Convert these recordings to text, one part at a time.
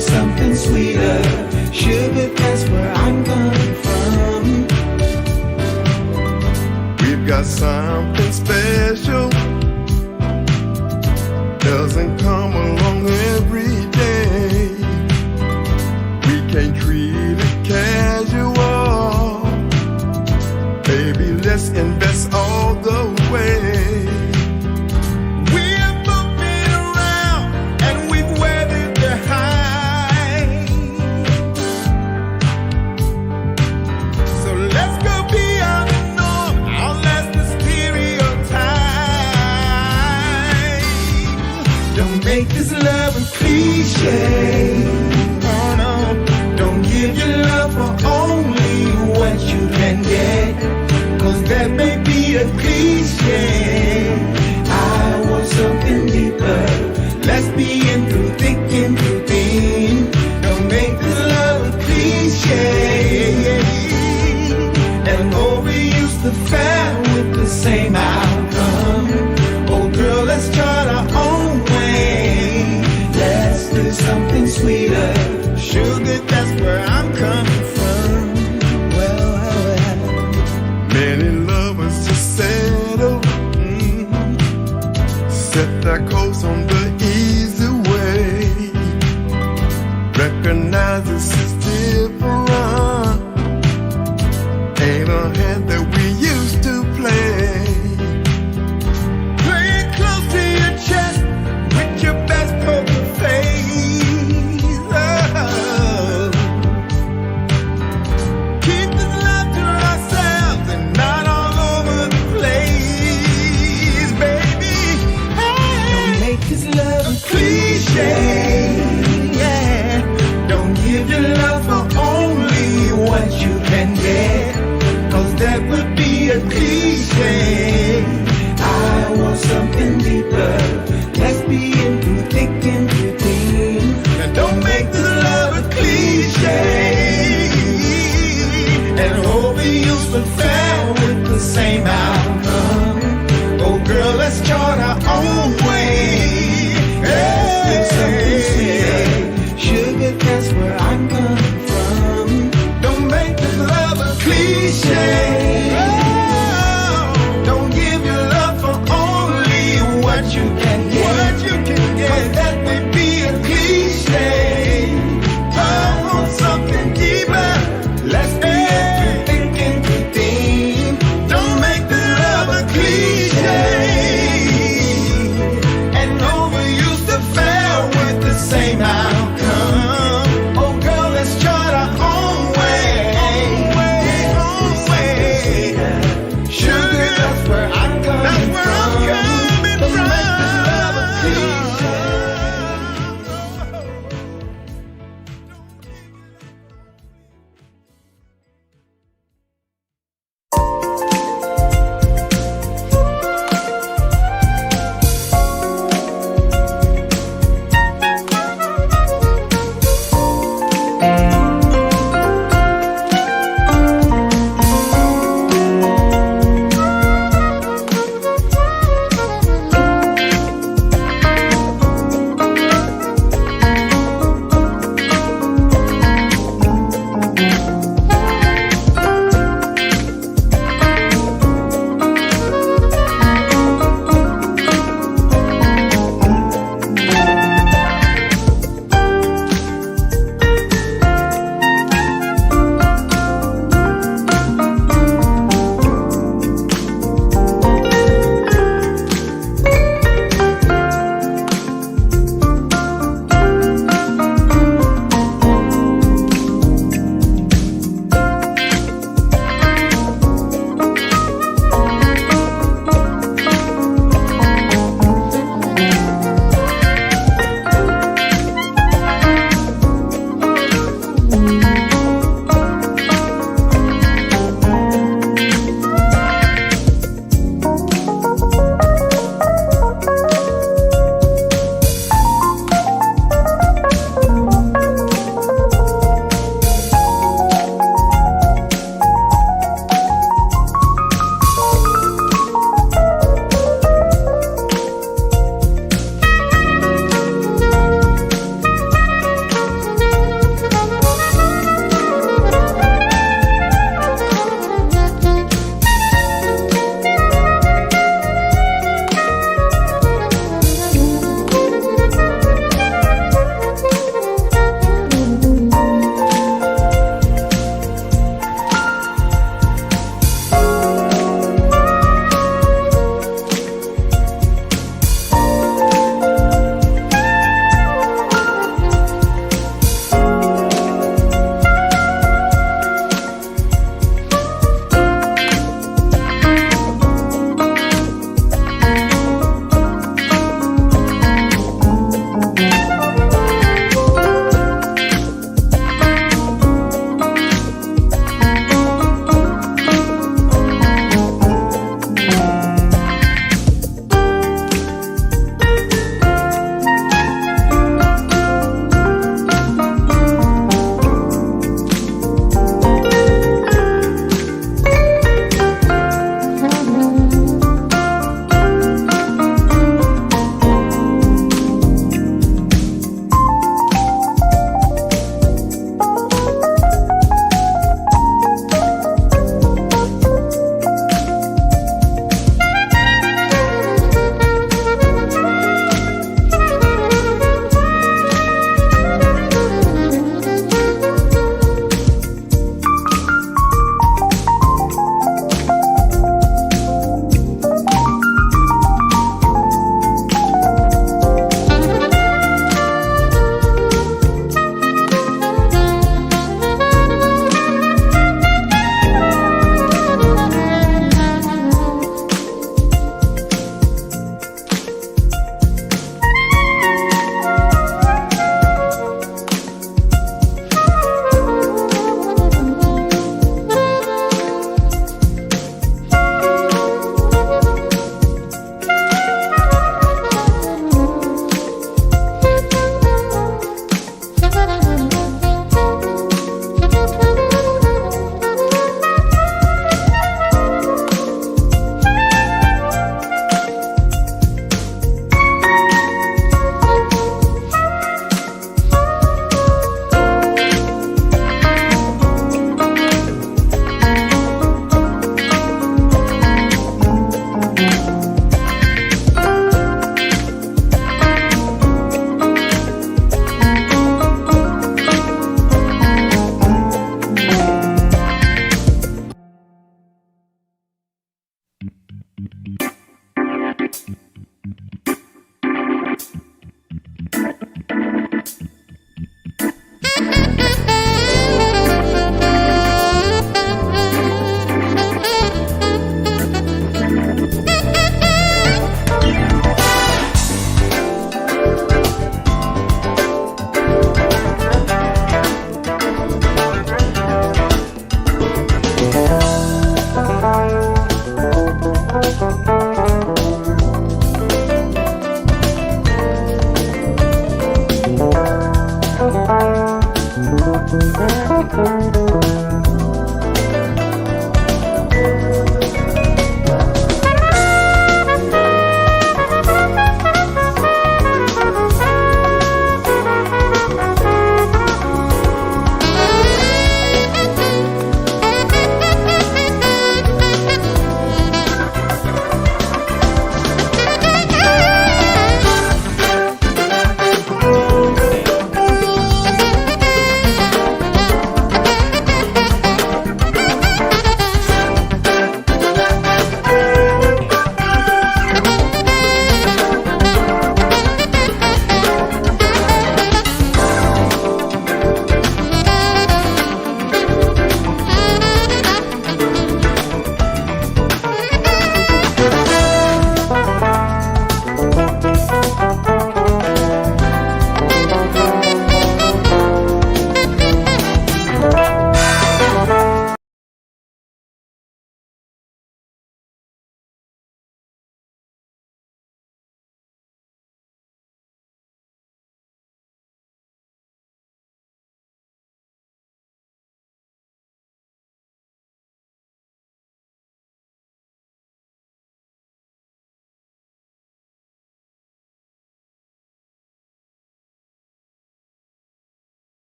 something sweeter. Sugar, that's where I'm coming from. We've got something special, doesn't come along every day. We can't treat it casual. Baby, let's invest all the way. We've both been around and we've weathered the high. So let's go beyond the norm, outlast the stereotype. Don't make this love a cliche. Oh no, don't give your love for only what you can get, 'cause that may be a cliche. I want something deeper. Let's be in through thick and through thin. Don't make this love a cliche and overuse the fair with the same outcome. Oh girl, let's chart our own way. Let's do something sweeter. Sugar, that's where I'm coming from. Many lovers just settle, set their course on the easy way. Recognize this is different, ain't a hand that we used to play. Play it close to your chest with your best poker face. Oh. Keep this love to ourselves and not all over the place, baby. Hey. Don't make this love a cliche. Yeah. Don't give your love for only what you can get, 'cause that would be a cliche. I want something deeper. Let's be in through thick and through thin. Now don't make this love a cliche And overuse the fair with the same outcome. Oh girl, let's chart our own way. Let's do something sweeter. Sugar, that's where I'm coming from. Don't make this love a cliche. Don't give your love for only what you can get. 'Cause that would be a cliche. I want something deeper. Let's be in through thick and through thin.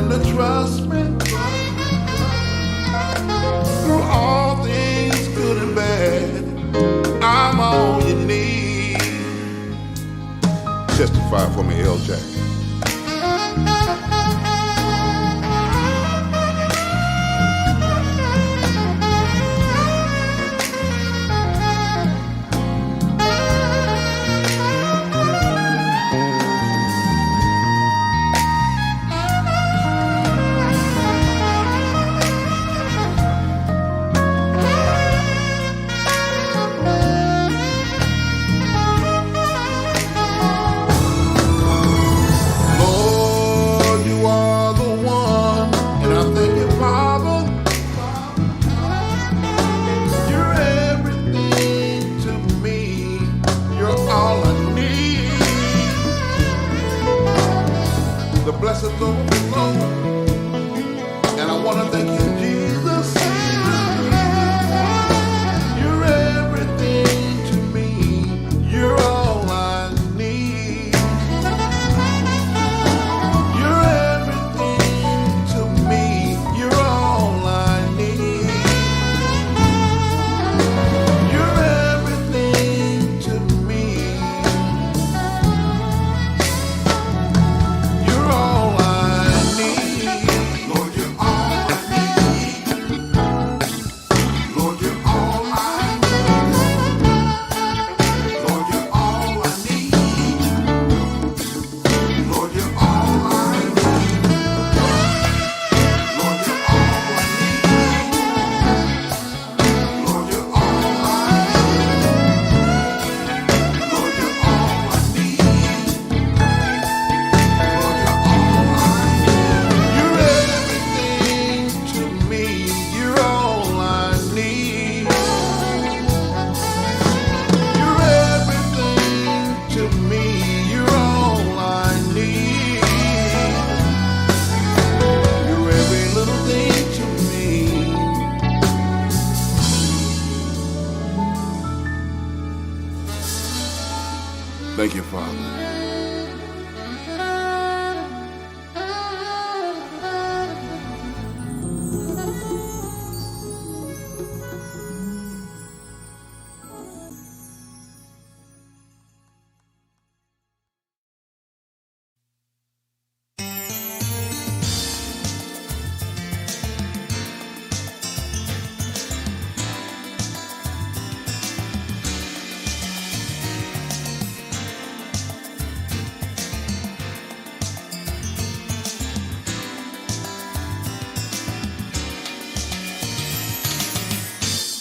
learn to trust me through all things good and bad. I'm all you need. Testify for me, LJ. Blessings overflow, and I want to thank you, Jesus. You're everything to me. You're all I need. You're everything to me. You're all I need. You're everything to me. You're all I need. Lord, you're all I need. Lord, you're all I need. Lord, you're all I need. Lord, you're all I need. Lord, you're all I need. Lord, you're all I need. Lord, you're all I need. You're everything to me. You're all I need. You're everything to me. You're all I need. You're every little thing to me. Thank you, Father.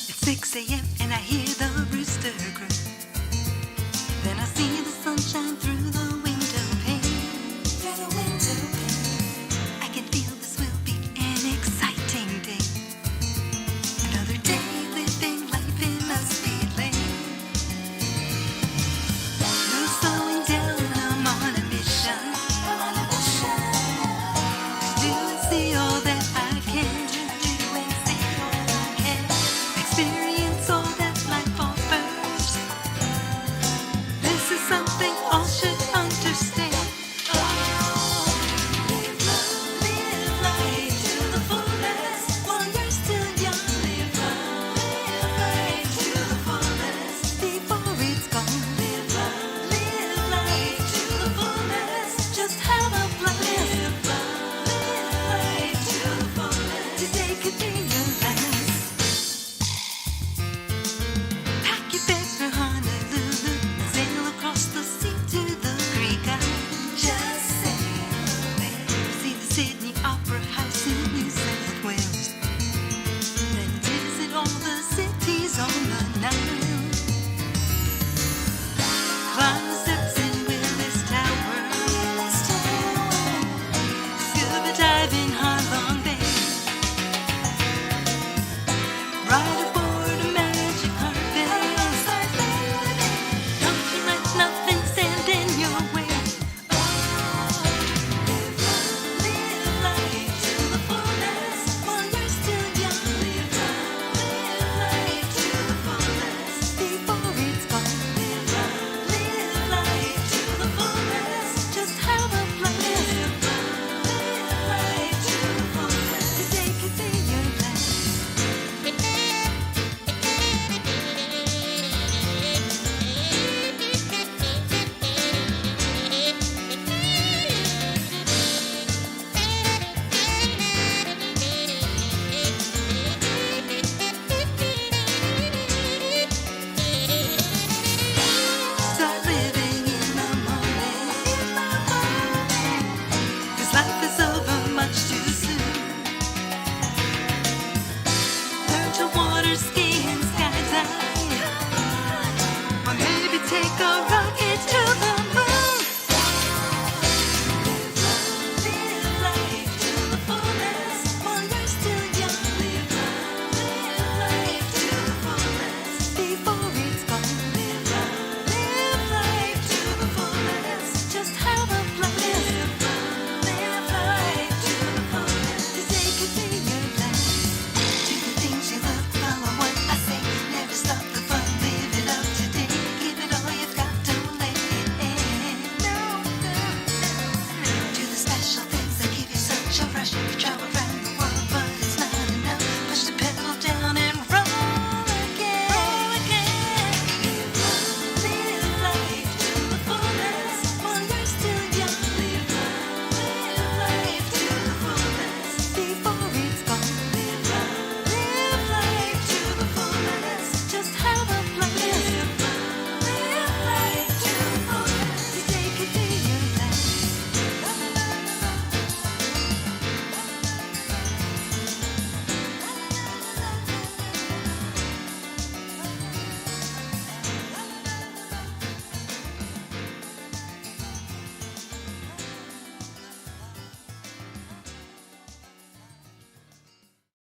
It's 6 a.m. and I hear the rooster crow. Then I see the sunshine through the window pane. I can feel this will be an exciting day. Another day living life in a speed lane. No slowing down, I'm on a mission. Do and see all that I can. Experience all that life offers. This is something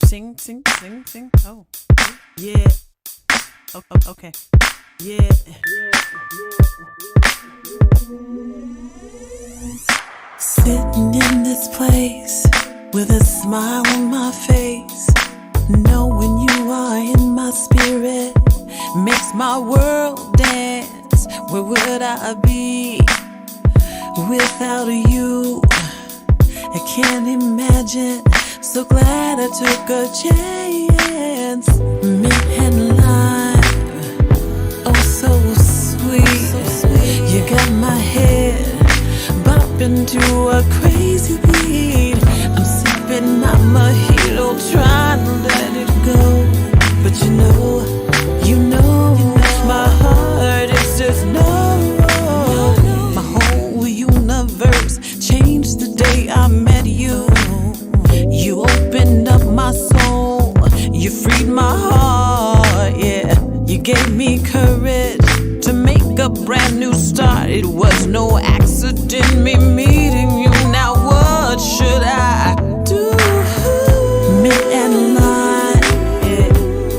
Sing. Oh, yeah. Okay. Yeah. Sitting in this place with a smile on my face, knowing you are in my spirit makes my world dance. Where would I be without you? I can't imagine. So glad I took a chance. Midnight, oh so sweet. You got my head bopping to a crazy beat. I'm sipping my mojito, trying to let it go. But you know, my heart is just no. My whole universe changed the day I met you. You opened up my soul, you freed my heart, yeah. You gave me courage to make a brand new start. It was no accident me meeting you. Now what should I do? Midnight, yeah.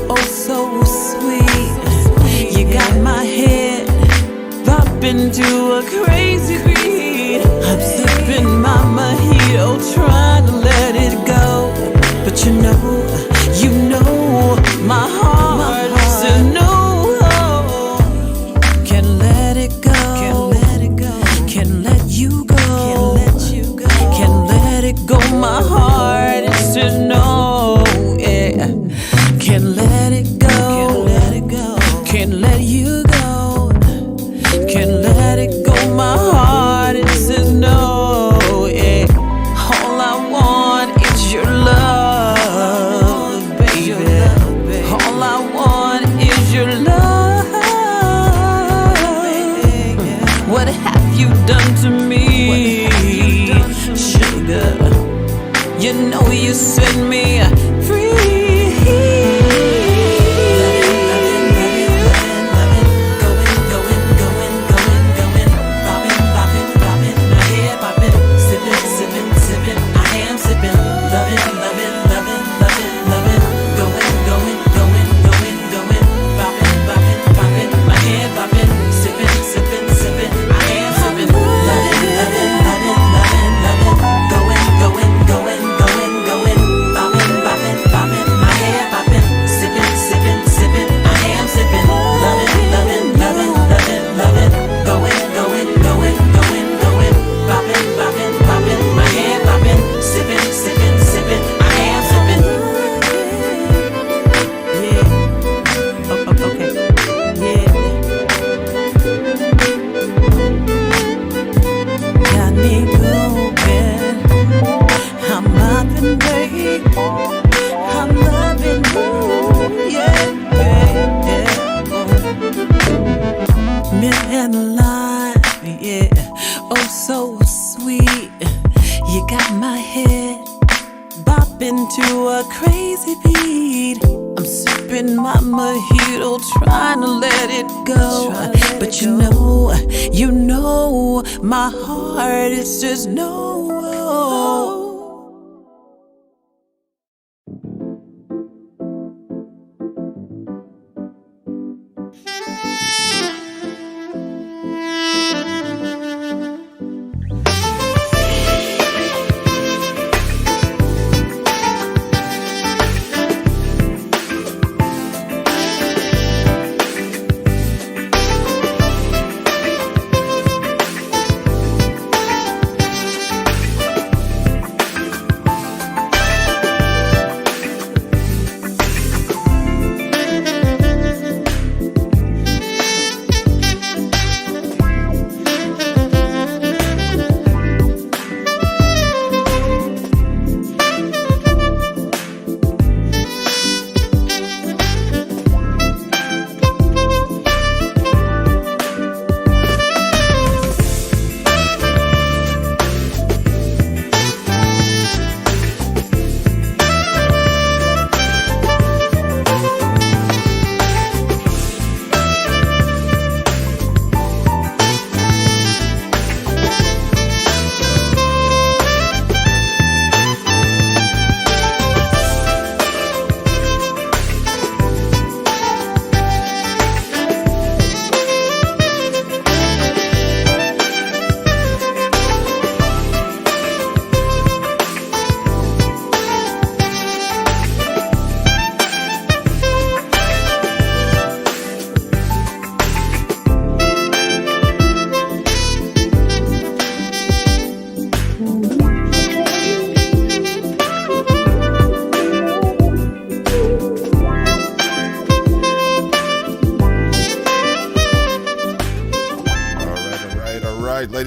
Oh so sweet. You got my head bopping to a crazy beat. I'm sipping my mojito, trying to let it go. But you know, my heart says no. Can't let it go. Can't let you go. Can't let it go. My heart it says no. Yeah. Can't let it go. Can't let you go. Can't let it go. My heart it says no. Yeah. All I want is your love, baby. All I want is your love. What have you done to me, sugar? You know you set me free. To a crazy beat, I'm sipping my mojito, trying to let it go. But you know, my heart is just no.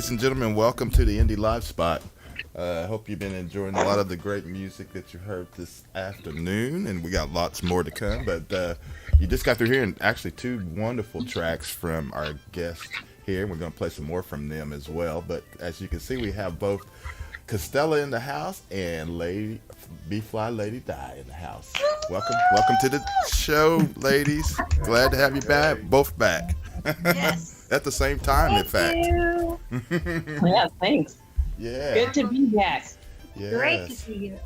ladies and gentlemen, welcome to the Indie Live Spot. I hope you've been enjoying a lot of the great music that you heard this afternoon, and we got lots more to come. But you just got through hearing actually two wonderful tracks from our guests here. We're going to play some more from them as well. But as you can see, we have both Castella in the house and BflyLadyDi in the house. Welcome to the show, ladies. Glad to have you back, both back. Yes. At the same time, in fact. Yeah, thanks. Yeah. Good to be back. Yes. Great to see you.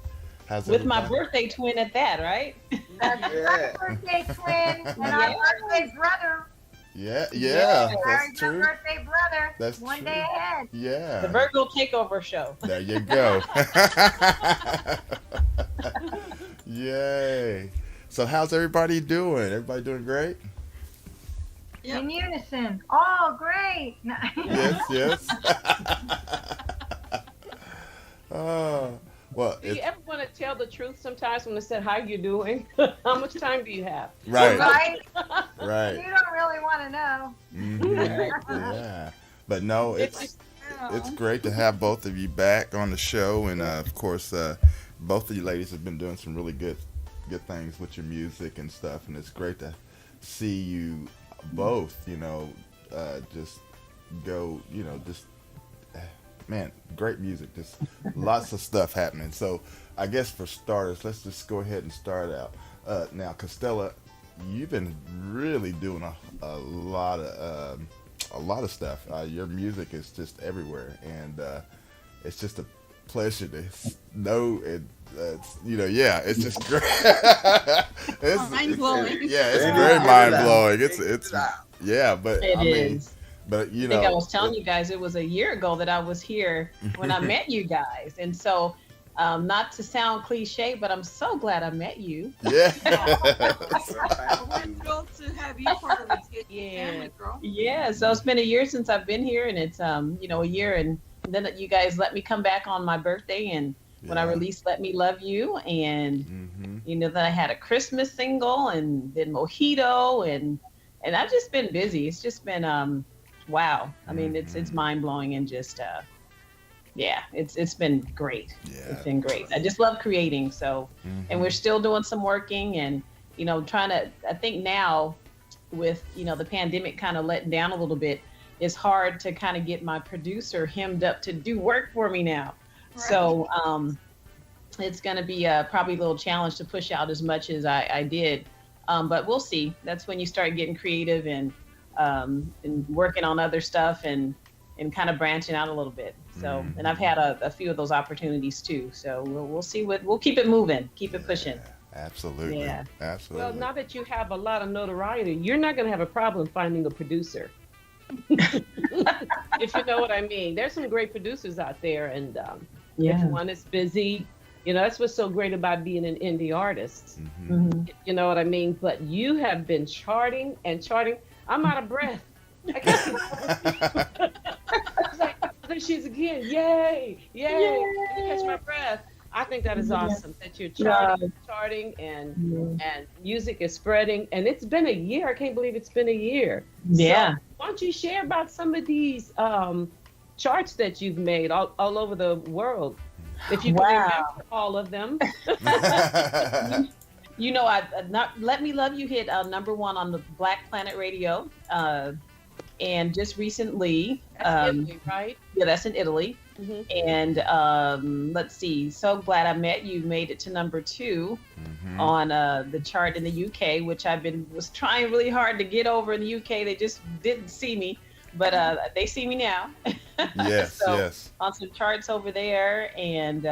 How's With my everybody? birthday twin at that, right? That's our birthday twin and our birthday brother. Yeah, Yeah. that's Our true. birthday brother. That's one true. day ahead. Yeah. The Virgo Takeover Show. There you go. Yay. So how's everybody doing? Everybody doing great? Yep. In unison. Oh, great. Yes. Well, Do you ever want to tell the truth sometimes when they said, how you doing? How much time do you have? right. Right? Right. You don't really want to know. Mhm. Yeah. But no, it's great to have both of you back on the show, and of course, both of you ladies have been doing some really good things with your music and stuff, and it's great to see you both, just go, man, great music, just lots of stuff happening. So I guess for starters, let's just go ahead and start out. Now, Castella, you've been really doing a lot of stuff. Your music is just everywhere, and it's just a pleasure to know it. It's just great. It's mind-blowing. It's very mind-blowing. It's but It is. But I think I was telling you guys it was a year ago that I was here when I met you guys, and so not to sound cliche, but I'm so glad I met you. Yeah. We're thrilled to have you part of this family, girl. Yeah, so it's been a year since I've been here, and it's a year, and then you guys let me come back on my birthday, and when I released "Let Me Love You," and then I had a Christmas single, and then Mojito, and I've just been busy. It's just been wow. I mean, it's mind blowing, and just it's been great. Yeah. It's been great. I just love creating. So, and we're still doing some working, and trying to. I think now, with the pandemic kind of letting down a little bit, it's hard to kind of get my producer hemmed up to do work for me now. Right. So it's going to be probably a little challenge to push out as much as I did, but we'll see. That's when you start getting creative and working on other stuff and kind of branching out a little bit. So, and I've had a few of those opportunities too. So we'll see we'll keep it moving, keep it pushing. Absolutely. Yeah. Absolutely. Well, now that you have a lot of notoriety, you're not going to have a problem finding a producer. If you know what I mean. There's some great producers out there, and if one is busy, that's what's so great about being an indie artist. You know what I mean? But you have been charting and charting. I'm out of breath. I can't. It's like, there she is again. Yay. I catch my breath. I think that is awesome that you're charting and music is spreading. And it's been a year. I can't believe it's been a year. Yeah. So why don't you share about some of these charts that you've made all over the world? If you can remember all of them. Let Me Love You hit #1 on the Black Planet Radio. And just recently, That's Italy, right? Yeah, that's in Italy. And let's see, So Glad I Met You made it to #2 on the chart in the UK, which was trying really hard to get over in the UK. They just didn't see me, but they see me now. Yes, yes. On some charts over there, and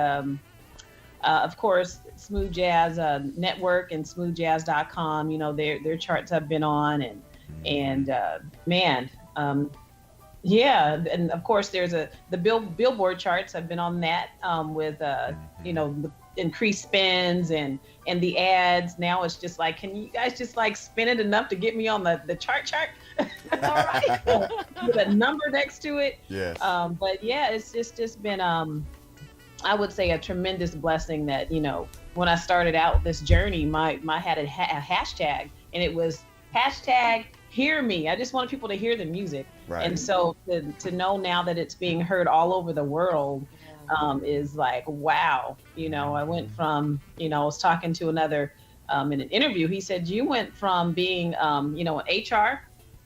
of course, Smooth Jazz Network and smoothjazz.com. Their charts I've been on, and and of course there's the Billboard charts. I've been on that with the increased spins and the ads. Now it's just like, can you guys just like spin it enough to get me on the chart? All right, with a number next to it. Yes. But yeah, it's just been I would say a tremendous blessing that when I started out this journey, my had a hashtag, and it was hashtag hear me. I just wanted people to hear the music. Right. And so to know now that it's being heard all over the world is like, wow. You know, I went from, you know, I was talking to another in an interview. He said, you went from being, you know, an HR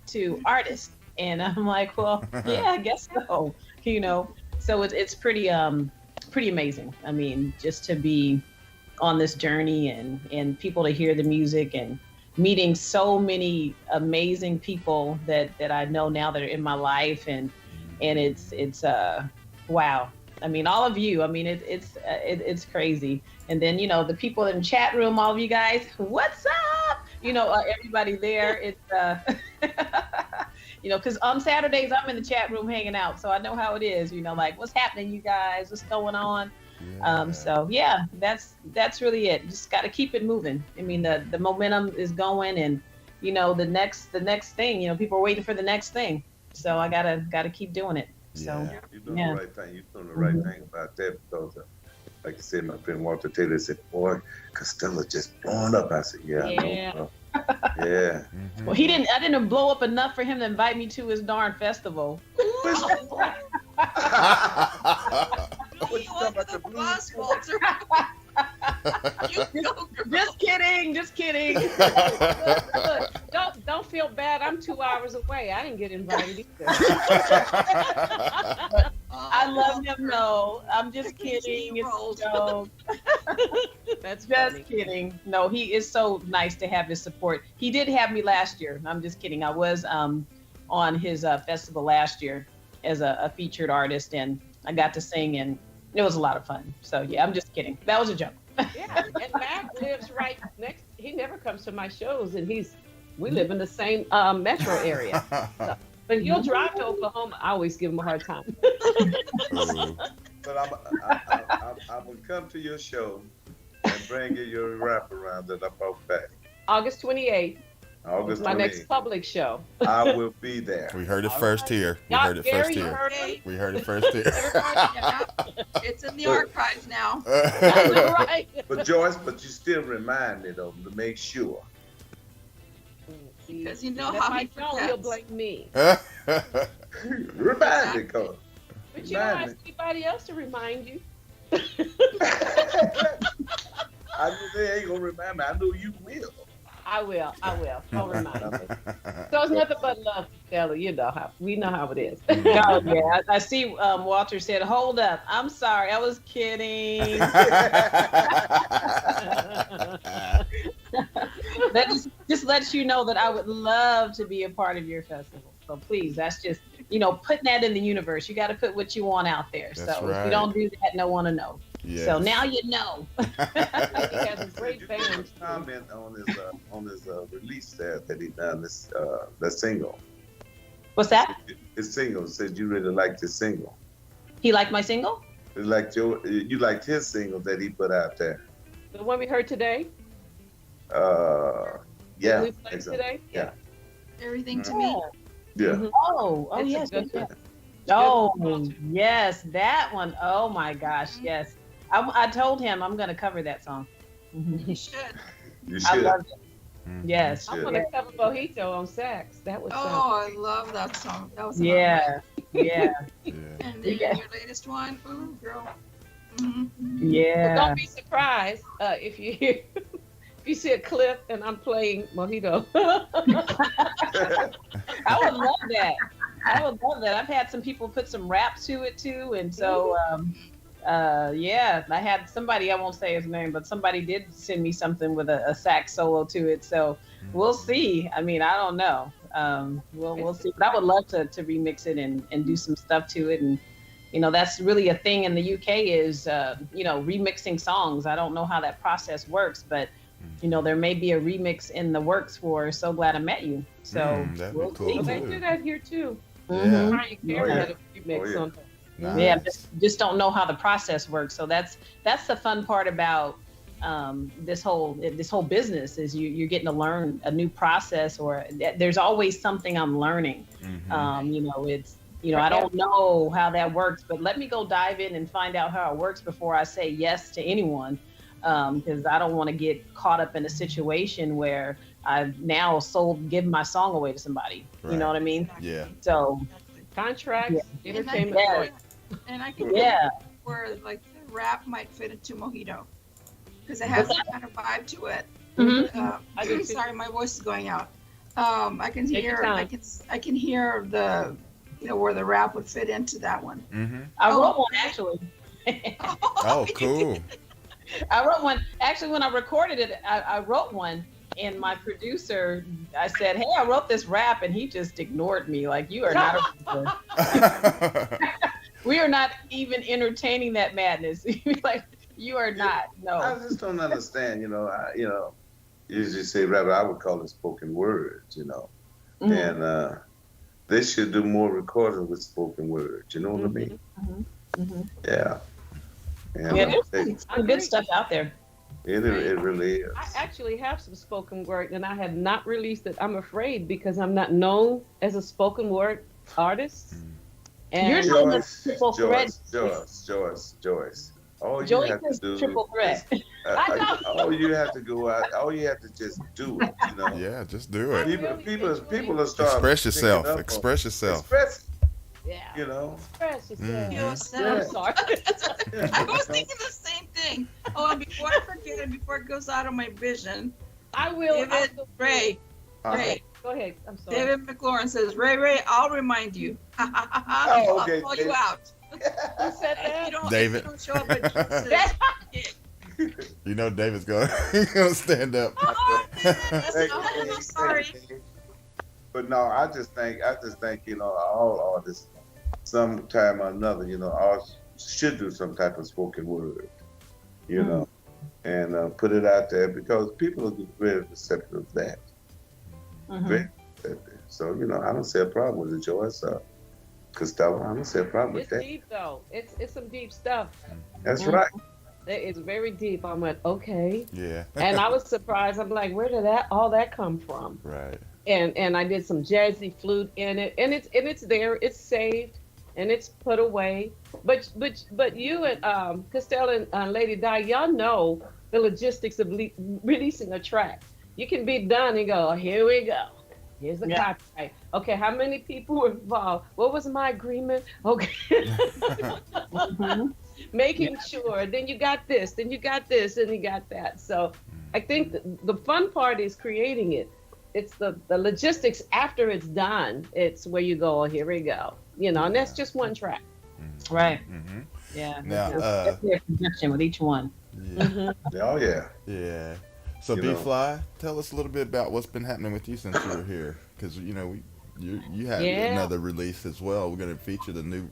to artist. And I'm like, well, yeah, I guess so. You know, so it's pretty amazing. I mean, just to be on this journey and people to hear the music and meeting so many amazing people that I know now that are in my life, and it's wow. I mean, all of you. I mean, it's crazy. And then, you know, the people in the chat room, all of you guys, what's up? You know, everybody there. It's you know, because on Saturdays I'm in the chat room hanging out, so I know how it is. You know, like, what's happening, you guys? What's going on? Yeah. So yeah, that's really it. Just got to keep it moving. I mean, the momentum is going, and you know, the next thing. You know, people are waiting for the next thing. So I gotta keep doing it. So Yeah. You're doing the right thing. You're doing the right thing about that, because, like I said, my friend Walter Taylor said, "Boy, Castella just blowing up." I said, "Yeah, I know, bro." Yeah. well, I didn't blow up enough for him to invite me to his darn festival. What you talking about, the blues? Walter. Just kidding. Look, don't feel bad. I'm 2 hours away. I didn't get invited either. I love him. No, I'm just kidding. It's a joke. That's just funny. kidding. No, he is so nice to have his support. He did have me last year. I'm just kidding. I was on his festival last year as a featured artist, and I got to sing, and it was a lot of fun. So yeah, I'm just kidding. That was a joke. Yeah, and Mac lives right next. He never comes to my shows, and we live in the same metro area. So, but he'll drive to Oklahoma. I always give him a hard time. But I'm gonna come to your show and bring you your wraparound that I brought back. August 28th. August My 28th. next public show. I will be there. We heard it first here. We Y'all, heard it first Gary, you here. heard me? We heard it first here. It's in the archives now. Right. But Joyce, you still remind me though to make sure. Because you know If how I he don't, he'll forgets. blame me. Remind me, cuz. But you don't ask anybody else to remind you. I knew they ain't gonna remind me. I know you will. I will. Don't remind me. So it's nothing but love, Stella. You know we know how it is. Oh yeah, I see. Walter said, "Hold up, I'm sorry, I was kidding." That just lets you know that I would love to be a part of your festival. So please, that's just, you know, putting that in the universe. You got to put what you want out there. That's so right. if you don't do that, no one will know. Yes. So now you know. He has a great You band. did comment on his release that he done this that single. What's that? His single said you really liked his single. He liked my single? You liked his single that he put out there. The one we heard today. Yeah. We played exactly. today. Yeah. Everything to me. Yeah. Oh, It's a yes, good yes, yes. one. Oh, yes, that one. Oh my gosh, yes. I told him I'm going to cover that song. You should. You I should. love it. Yes. I'm gonna cover Mojito on sax. That was Oh, I love that song. That was Yeah. Yeah. And then Yeah. your latest one, ooh, girl. Mhm. Yeah. But don't be surprised if you hear if you see a clip and I'm playing Mojito. I would love that. I would love that. I've had some people put some rap to it too, and so yeah, I had somebody, I won't say his name, but somebody did send me something with a sax solo to it. So we'll see. I mean, I don't know. We'll see. But I would love to remix it and do some stuff to it. And you know, that's really a thing in the UK is you know, remixing songs. I don't know how that process works, but you know, there may be a remix in the works for "So Glad I Met You." So that'd we'll be cool. see. They do that here too. Yeah. Mariah Carey had a remix Oh, yeah. on her. Nice. Yeah, just don't know how the process works. So that's the fun part about this whole business is you're getting to learn a new process, or there's always something I'm learning. You know, it's, you know, I don't know how that works, but let me go dive in and find out how it works before I say yes to anyone, because I don't want to get caught up in a situation where I've now given my song away to somebody. Right. You know what I mean? Yeah. So Contracts, entertainment. And I can where like the rap might fit into Mojito because it has that kind of vibe to it. Sorry, my voice is going out. I can hear the, where the rap would fit into that one. Mm-hmm. I wrote one actually. Oh, cool. I wrote one. Actually, when I recorded it, I wrote one, and my producer, I said, "Hey, I wrote this rap," and he just ignored me. Like, you are not we are not even entertaining that madness. Like, you are not. No. I just don't understand. Usually say rap. I would call it spoken words. And they should do more recording with spoken words. You know what I mean? Mm-hmm. Yeah. There's some good stuff out there. It really is. I actually have some spoken word, and I have not released it. I'm afraid because I'm not known as a spoken word artist. And you're known as triple threat. Joyce. All you Joyce have to is do triple threat. all you have to go out. All you have to just do it. Yeah, just do it. People are starting. Express yourself. Express yourself. Express. Yeah. Express yourself. I'm sorry. I was thinking the same thing. Oh, and before I forget it, before it goes out of my vision, I will. Ray. Go ahead. I'm sorry. David McLaurin says, Ray, I'll remind you. Okay, I'll call you out. Who said that? David. You don't show up at You know David's gonna stand up. I'm sorry. But no, I just think all artists, sometime or another, all should do some type of spoken word, and put it out there because people are very receptive of that. Very receptive. So I don't see a problem with it, Joyce. Castella, I don't see a problem with that. It's deep though. It's some deep stuff. That's right. It's very deep. I went, okay. Yeah. And I was surprised. I'm like, where did all that come from? Right. And I did some jazzy flute in it, and it's there. It's saved, and it's put away. But you and Castella and Lady Di, y'all know the logistics of releasing a track. You can be done and go, here we go. Here's the copyright. Okay, how many people were involved? What was my agreement? Okay. Making sure. Then you got this, then you got this, and you got that. So I think the fun part is creating it. It's the logistics after it's done. It's where you go, here we go. And that's just one track. Right. Mm-hmm. Yeah. Now, definitely a connection with each one. Yeah. Oh, yeah. Yeah. So BflyLadyDi, tell us a little bit about what's been happening with you since you were here, because you had another release as well. We're going to feature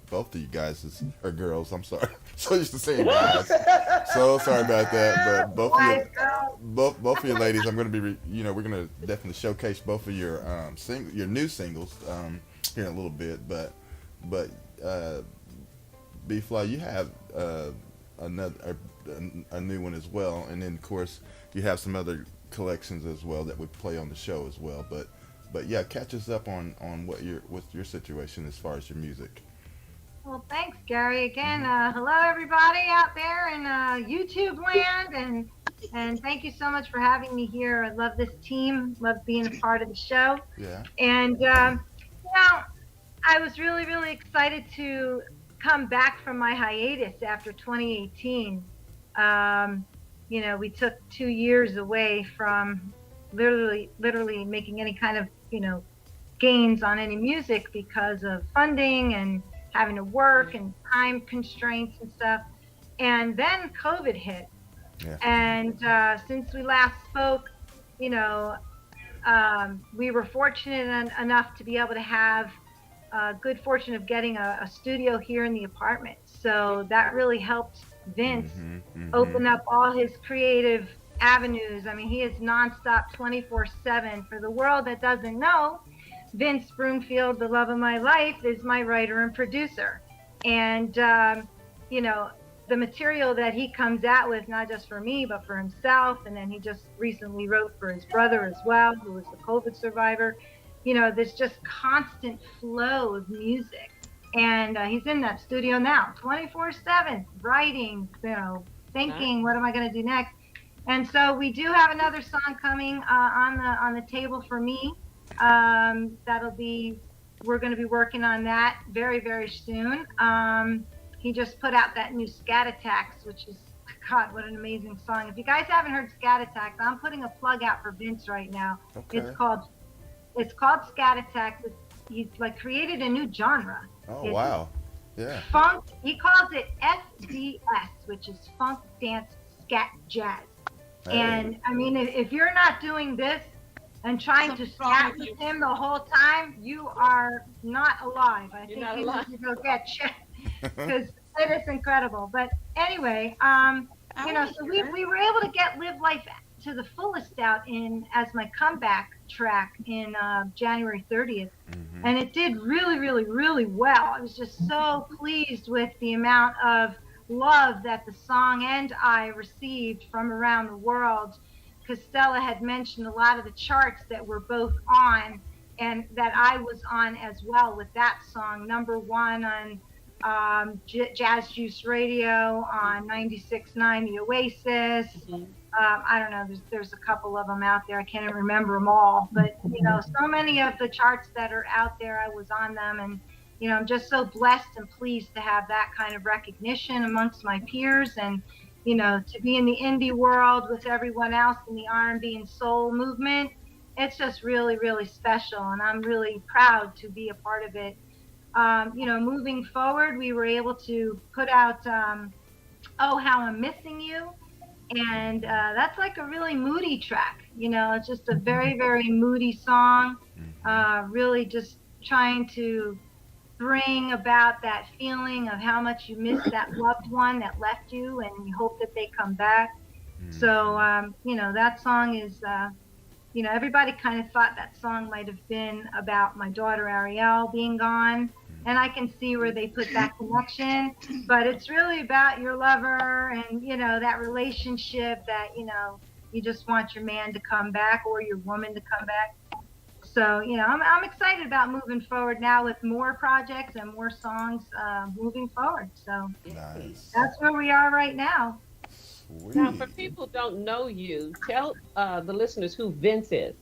both of you guys or girls. I'm sorry, so used to saying guys. So sorry about that, but both of you ladies, I'm going to be we're going to definitely showcase both of your your new singles here in a little bit, but BflyLadyDi, you have a new one as well, and then of course you have some other collections as well that we play on the show as well. But yeah, catch us up on what's your situation as far as your music. Well, thanks, Gary. Again, hello everybody out there in YouTube land, and thank you so much for having me here. I love this team. Love being a part of the show. Yeah. And I was really, really excited to come back from my hiatus after 2018. We took 2 years away from literally making any kind of, gains on any music because of funding and having to work and time constraints and stuff. And then COVID hit. Yeah. And since we last spoke, we were fortunate enough to be able to have good fortune of getting a studio here in the apartment. So that really helped Vince open up all his creative avenues. I mean, he is nonstop 24/7. For the world that doesn't know, Vince Broomfield, the love of my life, is my writer and producer. And, the material that he comes out with, not just for me, but for himself. And then he just recently wrote for his brother as well, who was a COVID survivor. There's just constant flow of music. And he's in that studio now, 24/7, writing, thinking, what am I going to do next? And so we do have another song coming on the table for me. We're going to be working on that very, very soon. He just put out that new Scat Attacks, which is, God, what an amazing song. If you guys haven't heard Scat Attacks, I'm putting a plug out for Vince right now. Okay. It's called Scat Attacks. He's like created a new genre. Oh, wow. Yeah. Funk, he calls it FDS, which is Funk Dance Scat Jazz. Hey. And I mean, if you're not doing this and trying to scat with him the whole time, you are not alive. I think you need to go get checked because it is incredible. But anyway, you know, so we were able to get Live Life to the Fullest out as my comeback track in January 30th. Mm-hmm. And it did really, really, really well. I was just so pleased with the amount of love that the song and I received from around the world. Castella had mentioned a lot of the charts that we're both on and that I was on as well with that song. Number 1 on Jazz Juice Radio, on 96.9 The Oasis. Mm-hmm. I don't know, there's a couple of them out there. I can't even remember them all. But, you know, so many of the charts that are out there, I was on them. And, you know, I'm just so blessed and pleased to have that kind of recognition amongst my peers and, you know, to be in the indie world with everyone else in the R&B and soul movement. It's just really, really special. And I'm really proud to be a part of it. You know, moving forward, we were able to put out Oh, How I'm Missing You. And that's like a really moody track. You know, it's just a very, very moody song. Really just trying to bring about that feeling of how much you miss that loved one that left you and you hope that they come back. So, you know, that song is, you know, everybody kind of thought that song might have been about my daughter Ariel being gone. And I can see where they put that connection, but it's really about your lover and, you know, that relationship that, you know, you just want your man to come back or your woman to come back. So, you know, I'm excited about moving forward now with more projects and more songs moving forward. So Nice. that's where we are right now. Sweet. Now, for people who don't know you, tell the listeners who Vince is.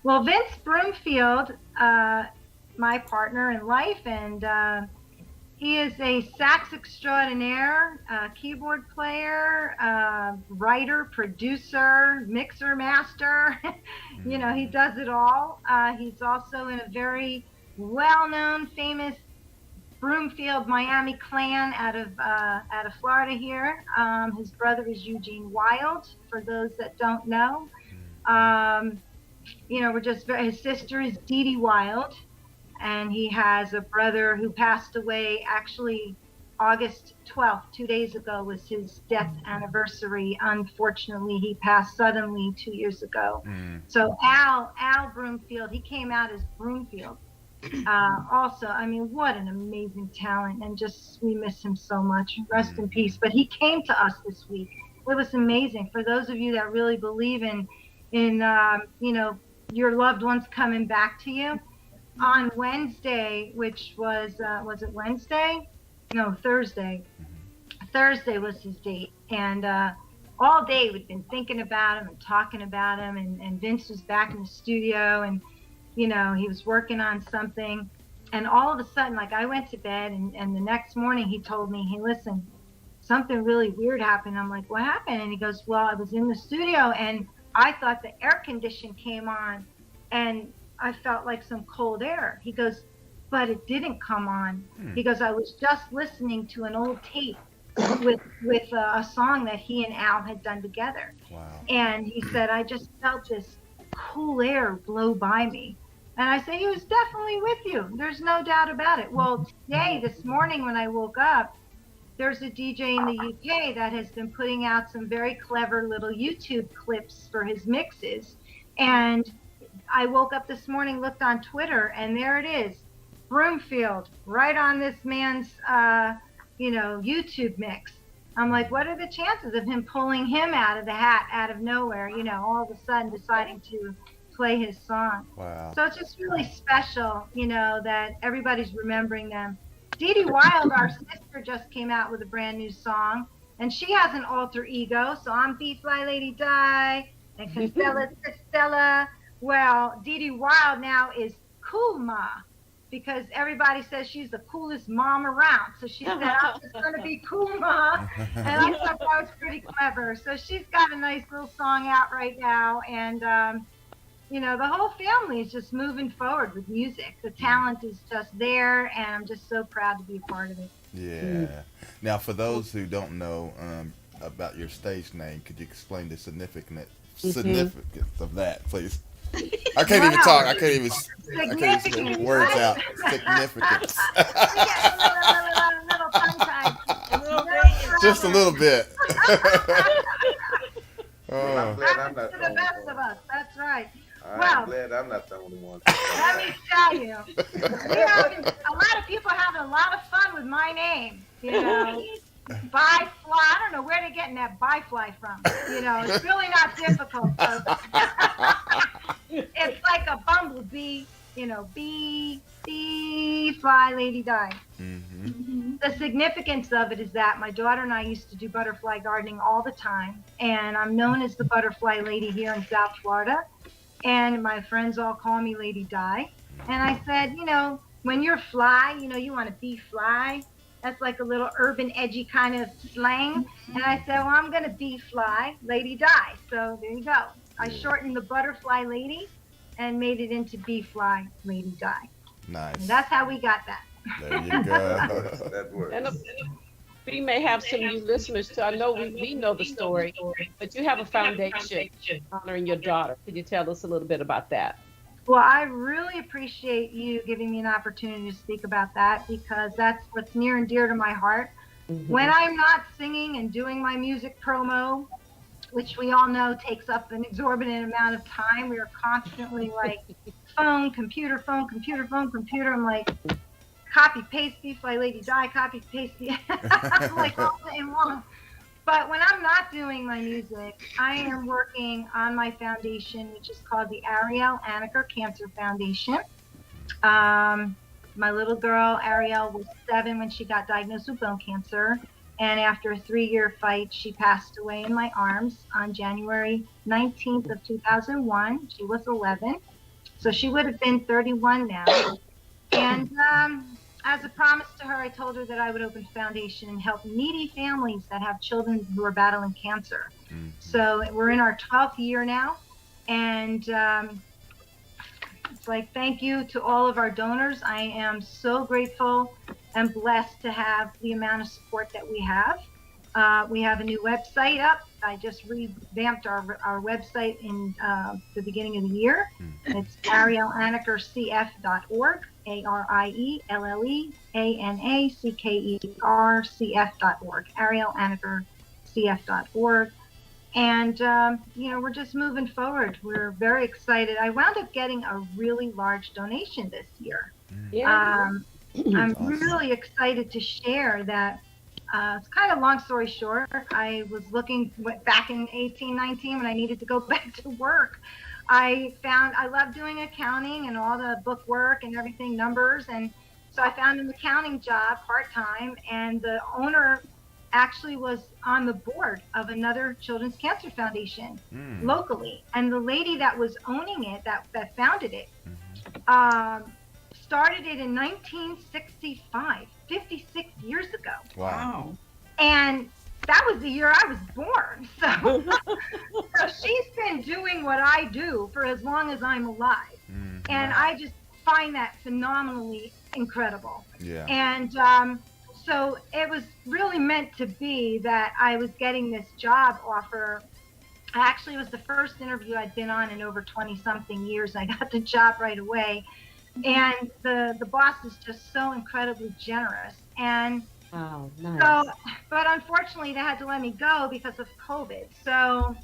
Well, Vince Broomfield, my partner in life, and he is a sax extraordinaire, keyboard player, writer, producer, mixer master. You know, he does it all. He's also in a very well-known, famous Broomfield, Miami clan out of Florida here. His brother is Eugene Wild, for those that don't know. You know, his sister is Dee Dee Wild. And he has a brother who passed away actually August 12th, 2 days ago was his death anniversary. Unfortunately, he passed suddenly 2 years ago. So Al Broomfield, he came out as Broomfield. Also, I mean, what an amazing talent, and just we miss him so much. Rest in peace. But he came to us this week. It was amazing. For those of you that really believe in you know, your loved ones coming back to you. On Wednesday, which was it Wednesday? No, Thursday. Thursday was his date. And all day we'd been thinking about him and talking about him. And Vince was back in the studio and, you know, he was working on something. And all of a sudden, like I went to bed and the next morning he told me, hey, listen, something really weird happened. I'm like, what happened? And he goes, well, I was in the studio and I thought the air condition came on and I felt like some cold air. He goes, but it didn't come on. He goes, I was just listening to an old tape with a song that he and Al had done together. Wow. And he said, I just felt this cool air blow by me. And I said, he was definitely with you. There's no doubt about it. Well, today, this morning when I woke up, there's a DJ in the UK that has been putting out some very clever little YouTube clips for his mixes. And I woke up this morning, looked on Twitter, and there it is, Broomfield, right on this man's, you know, YouTube mix. I'm like, what are the chances of him pulling him out of the hat, out of nowhere, you know, all of a sudden deciding to play his song? Wow. So it's just really special, you know, that everybody's remembering them. Dee Dee Wild, our sister, just came out with a brand new song. And she has an alter ego, so I'm BflyLadyDi, and Castella's Castella. Well, Dee Dee Wild now is Cool Ma, because everybody says she's the coolest mom around. So she said, I'm just going to be Cool Ma. And I thought that was pretty clever. So she's got a nice little song out right now. And, the whole family is just moving forward with music. The talent is just there, and I'm just so proud to be a part of it. Yeah. Now, for those who don't know about your stage name, could you explain the significance of that, please? I can't even talk. I can't even get words out. Significance. Little tongue-tied. Just a little bit. Well, I'm glad I'm not To the the only best one. of us. That's right. I'm Well, glad I'm not the only one. let me tell you, a lot of people having a lot of fun with my name. Byfly. I don't know where they're getting that byfly from. It's really not difficult, folks. It's like a bumblebee. Fly, lady, die. The significance of it is that my daughter and I used to do butterfly gardening all the time, and I'm known as the butterfly lady here in South Florida, and my friends all call me Lady Di. And I said, when you're fly, you want to be fly. That's like a little urban, edgy kind of slang. And I said, well, I'm going to be fly, Lady Di. So there you go. I shortened the butterfly lady and made it into Be Fly Lady Di. Nice. And that's how we got that. There you go. That works. And we may have some new listeners too. I know we know the story, but you have a foundation honoring your daughter. Could you tell us a little bit about that? Well, I really appreciate you giving me an opportunity to speak about that, because that's what's near and dear to my heart. When I'm not singing and doing my music promo, which we all know takes up an exorbitant amount of time, we are constantly like phone, computer, phone, computer, phone, computer. I'm like, copy, paste, Be Fly Lady Die, copy, paste, I'm like all day long. But when I'm not doing my music, I am working on my foundation, which is called the Ariel Anaker Cancer Foundation. My little girl, Ariel, was 7 when she got diagnosed with bone cancer. And after a 3-year fight, she passed away in my arms on January 19th of 2001. She was 11. So she would have been 31 now. And as a promise to her, I told her that I would open a foundation and help needy families that have children who are battling cancer. So we're in our 12th year now. And it's like, thank you to all of our donors. I am so grateful and blessed to have the amount of support that we have. We have a new website up. I just revamped our website in the beginning of the year. It's arielanakercf.org, ArielAnakerCF.org, arielanakercf.org. And, we're just moving forward. We're very excited. I wound up getting a really large donation this year. I'm really excited to share that. It's kind of long story short. I was went back in 1819 when I needed to go back to work. I love doing accounting and all the book work and everything, numbers. And so I found an accounting job part-time, and the owner actually was on the board of another children's cancer foundation locally. And the lady that was owning it, that founded it, started it in 1965, 56 years ago. Wow. And that was the year I was born. So she's been doing what I do for as long as I'm alive. And I just find that phenomenally incredible. Yeah. And so it was really meant to be that I was getting this job offer. Actually, it was the first interview I'd been on in over 20-something years. I got the job right away. And the boss is just so incredibly generous. And oh, nice. So, but unfortunately, they had to let me go because of COVID. So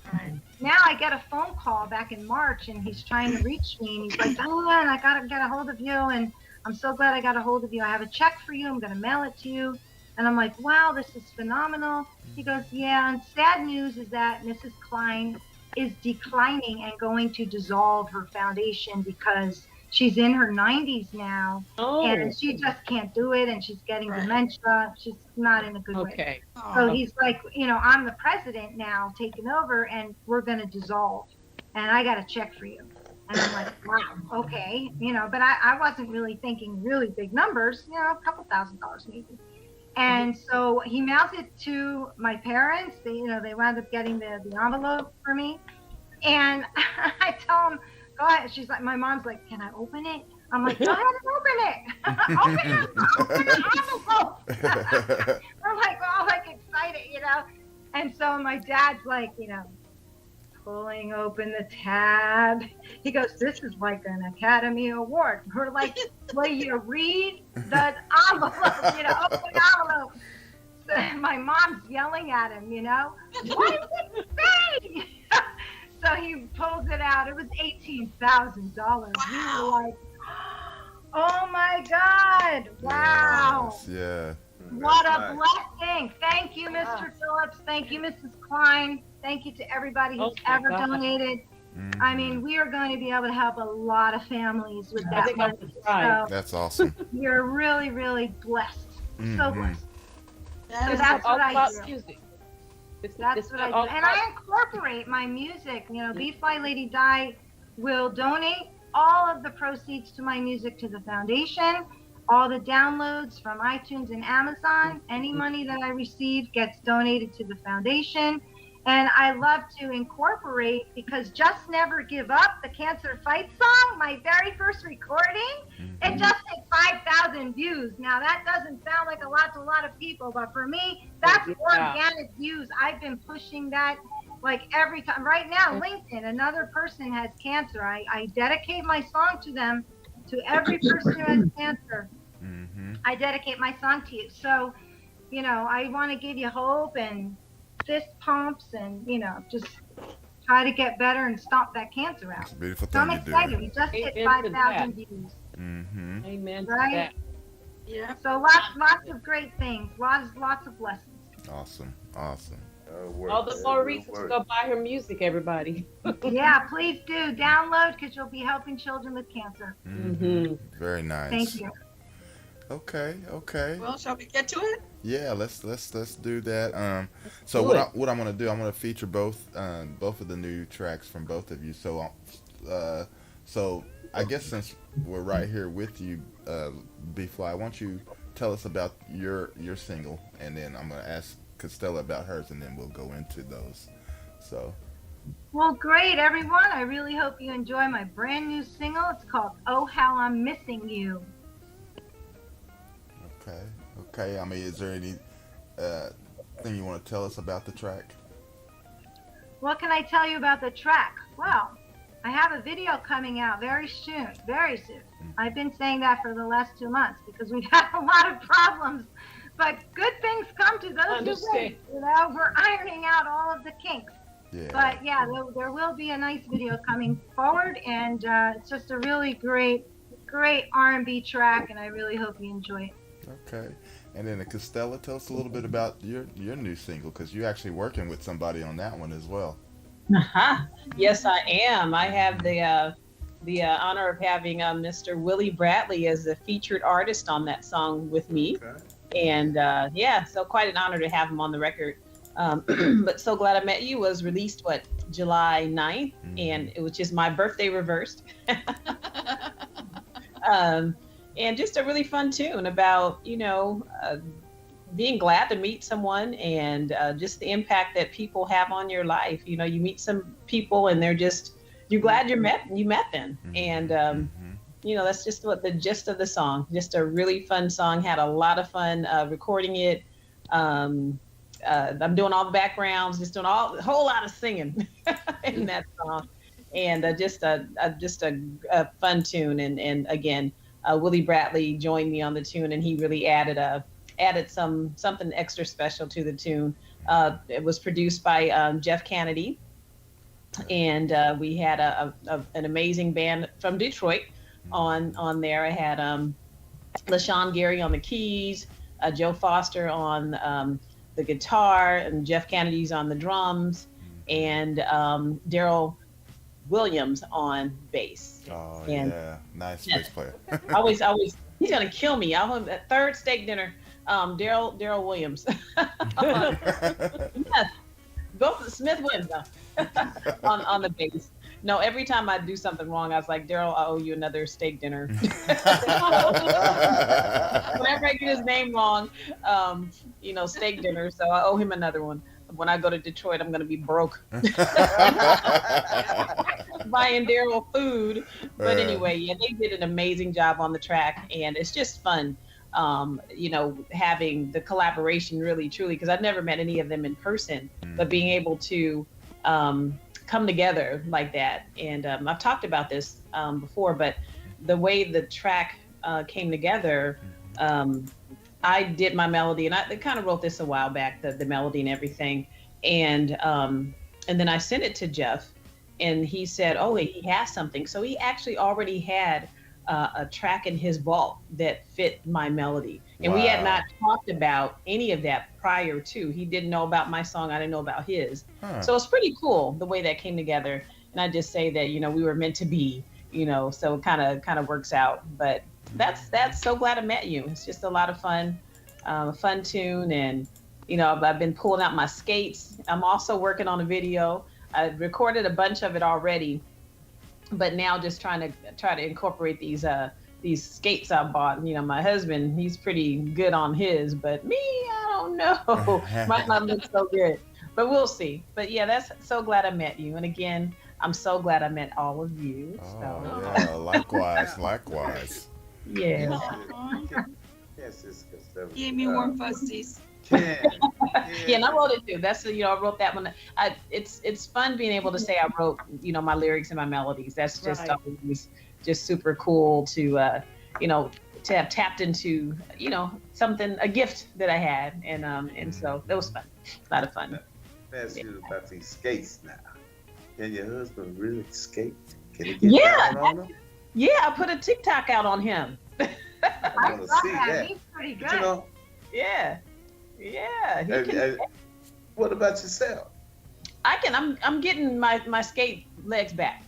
now I get a phone call back in March, and he's trying to reach me. And he's like, Diane, I got to get a hold of you. And I'm so glad I got a hold of you. I have a check for you. I'm going to mail it to you. And I'm like, wow, this is phenomenal. He goes, yeah. And sad news is that Mrs. Klein is declining and going to dissolve her foundation because she's in her 90s now, Oh, and she just can't do it, and she's getting dementia. She's not in a good way. okay. So he's like, I'm the president now, taking over, and we're going to dissolve, and I got a check for you. And I'm like, wow, okay, but I wasn't really thinking really big numbers, a couple $1,000s maybe. And so he mails it to my parents. They wound up getting the envelope for me. And I tell him, go ahead. She's like, my mom's like, can I open it? I'm like, go ahead and open it. Open the envelope. We're like all like excited, And so my dad's like, pulling open the tab. He goes, this is like an Academy Award. We're like, will you read the envelope? Open the envelope. So my mom's yelling at him, what did it say? So he pulls it out. It was $18,000. Wow. We were like, oh my God. Wow. Yes, yeah. What a blessing. Thank you, Mr. Phillips. Thank you, Mrs. Klein. Thank you to everybody who's ever donated. Mm-hmm. I mean, we are going to be able to help a lot of families with that money. So that's awesome. You're really, really blessed. Mm-hmm. So blessed. So that's what I do. Music. That's what I do. And I incorporate my music. BflyLadyDi will donate all of the proceeds to my music to the foundation. All the downloads from iTunes and Amazon, any money that I receive gets donated to the foundation. And I love to incorporate, because Just Never Give Up, the Cancer Fight song, my very first recording, it just hit 5,000 views. Now, that doesn't sound like a lot to a lot of people, but for me, that's organic views. I've been pushing that like every time. Right now, LinkedIn, another person has cancer. I dedicate my song to them, to every person who has cancer. I dedicate my song to you. So, I want to give you hope and fist pumps and, just try to get better and stomp that cancer out. It's a beautiful So thing I'm excited. We just hit 5,000 views. Mm-hmm. Amen to Right? that. Yeah. So lots of great things. Lots of blessings. Awesome. All the more reasons to go buy her music, everybody. Yeah, please do. Download, because you'll be helping children with cancer. Mm-hmm. Very nice. Thank you. Okay. Well, shall we get to it? Yeah, let's do that. So what I'm gonna do, I'm gonna feature both of the new tracks from both of you. So I guess since we're right here with you, BflyLadyDi, why don't you tell us about your single, and then I'm gonna ask Castella about hers, and then we'll go into those. So. Well, great, everyone. I really hope you enjoy my brand new single. It's called "Oh How I'm Missing You." Okay. I mean, is there any thing you want to tell us about the track? What can I tell you about the track? Well, I have a video coming out very soon. I've been saying that for the last 2 months because we've had a lot of problems, but good things come to those who wait. We're ironing out all of the kinks. Yeah. But yeah, there will be a nice video coming forward, and it's just a really great R&B track, and I really hope you enjoy it. Okay. And then Castella, tell us a little bit about your new single, because you're actually working with somebody on that one as well. Yes, I am. I have the honor of having Mr. Willie Bradley as the featured artist on that song with me. Okay. And so quite an honor to have him on the record. But So Glad I Met You was released, July 9th, and it was just my birthday reversed. And just a really fun tune about, being glad to meet someone, and just the impact that people have on your life. You meet some people and you're glad you met them. And, that's just what the gist of the song. Just a really fun song. Had a lot of fun recording it. I'm doing all the backgrounds, just doing a whole lot of singing in that song. And just a fun tune. And again, Willie Bradley joined me on the tune, and he really added something extra special to the tune. It was produced by Jeff Kennedy, and we had an amazing band from Detroit on there. I had LaShawn Gary on the keys, Joe Foster on the guitar, and Jeff Kennedy's on the drums, and Daryl Williams on bass. Oh, And yeah. Nice bass player. always, he's gonna kill me. I want at third steak dinner. Daryl Williams. Yes, both Smith Williams on the bass. No, every time I do something wrong, I was like, Daryl, I owe you another steak dinner. Whenever I get his name wrong, steak dinner. So I owe him another one. When I go to Detroit, I'm gonna be broke buying Daryl food. But anyway, yeah, they did an amazing job on the track, and it's just fun. Having the collaboration really, truly, because I've never met any of them in person, but being able to come together like that. And I've talked about this before, but the way the track came together, I did my melody, and I kind of wrote this a while back, the melody and everything. And then I sent it to Jeff, and he said, oh, he has something. So he actually already had a track in his vault that fit my melody. And we had not talked about any of that prior to. He didn't know about my song. I didn't know about his. So it's pretty cool the way that came together. And I just say that, we were meant to be, so it kind of works out. But that's so glad I met you. It's just a lot of fun, fun tune. And, I've been pulling out my skates. I'm also working on a video. I recorded a bunch of it already, but now just trying to incorporate these skates I bought. My husband, he's pretty good on his, but me, I don't know. Might not look so good, but we'll see. But yeah, that's so glad I met you. And again, I'm so glad I met all of you. Oh, yeah, likewise. Yeah. Yes, it's Give me warm fuzzies. Yeah, and I wrote it too. That's I wrote that one. It's fun being able to say I wrote my lyrics and my melodies. That's just always just super cool to to have tapped into something, a gift that I had, and so that was fun. A lot of fun. Ask you about these skates now. Can your husband really skate? Can he get down on them? Yeah, I put a TikTok out on him. I want to see that. He's pretty good. But, Yeah. What about yourself? I'm getting my skate legs back.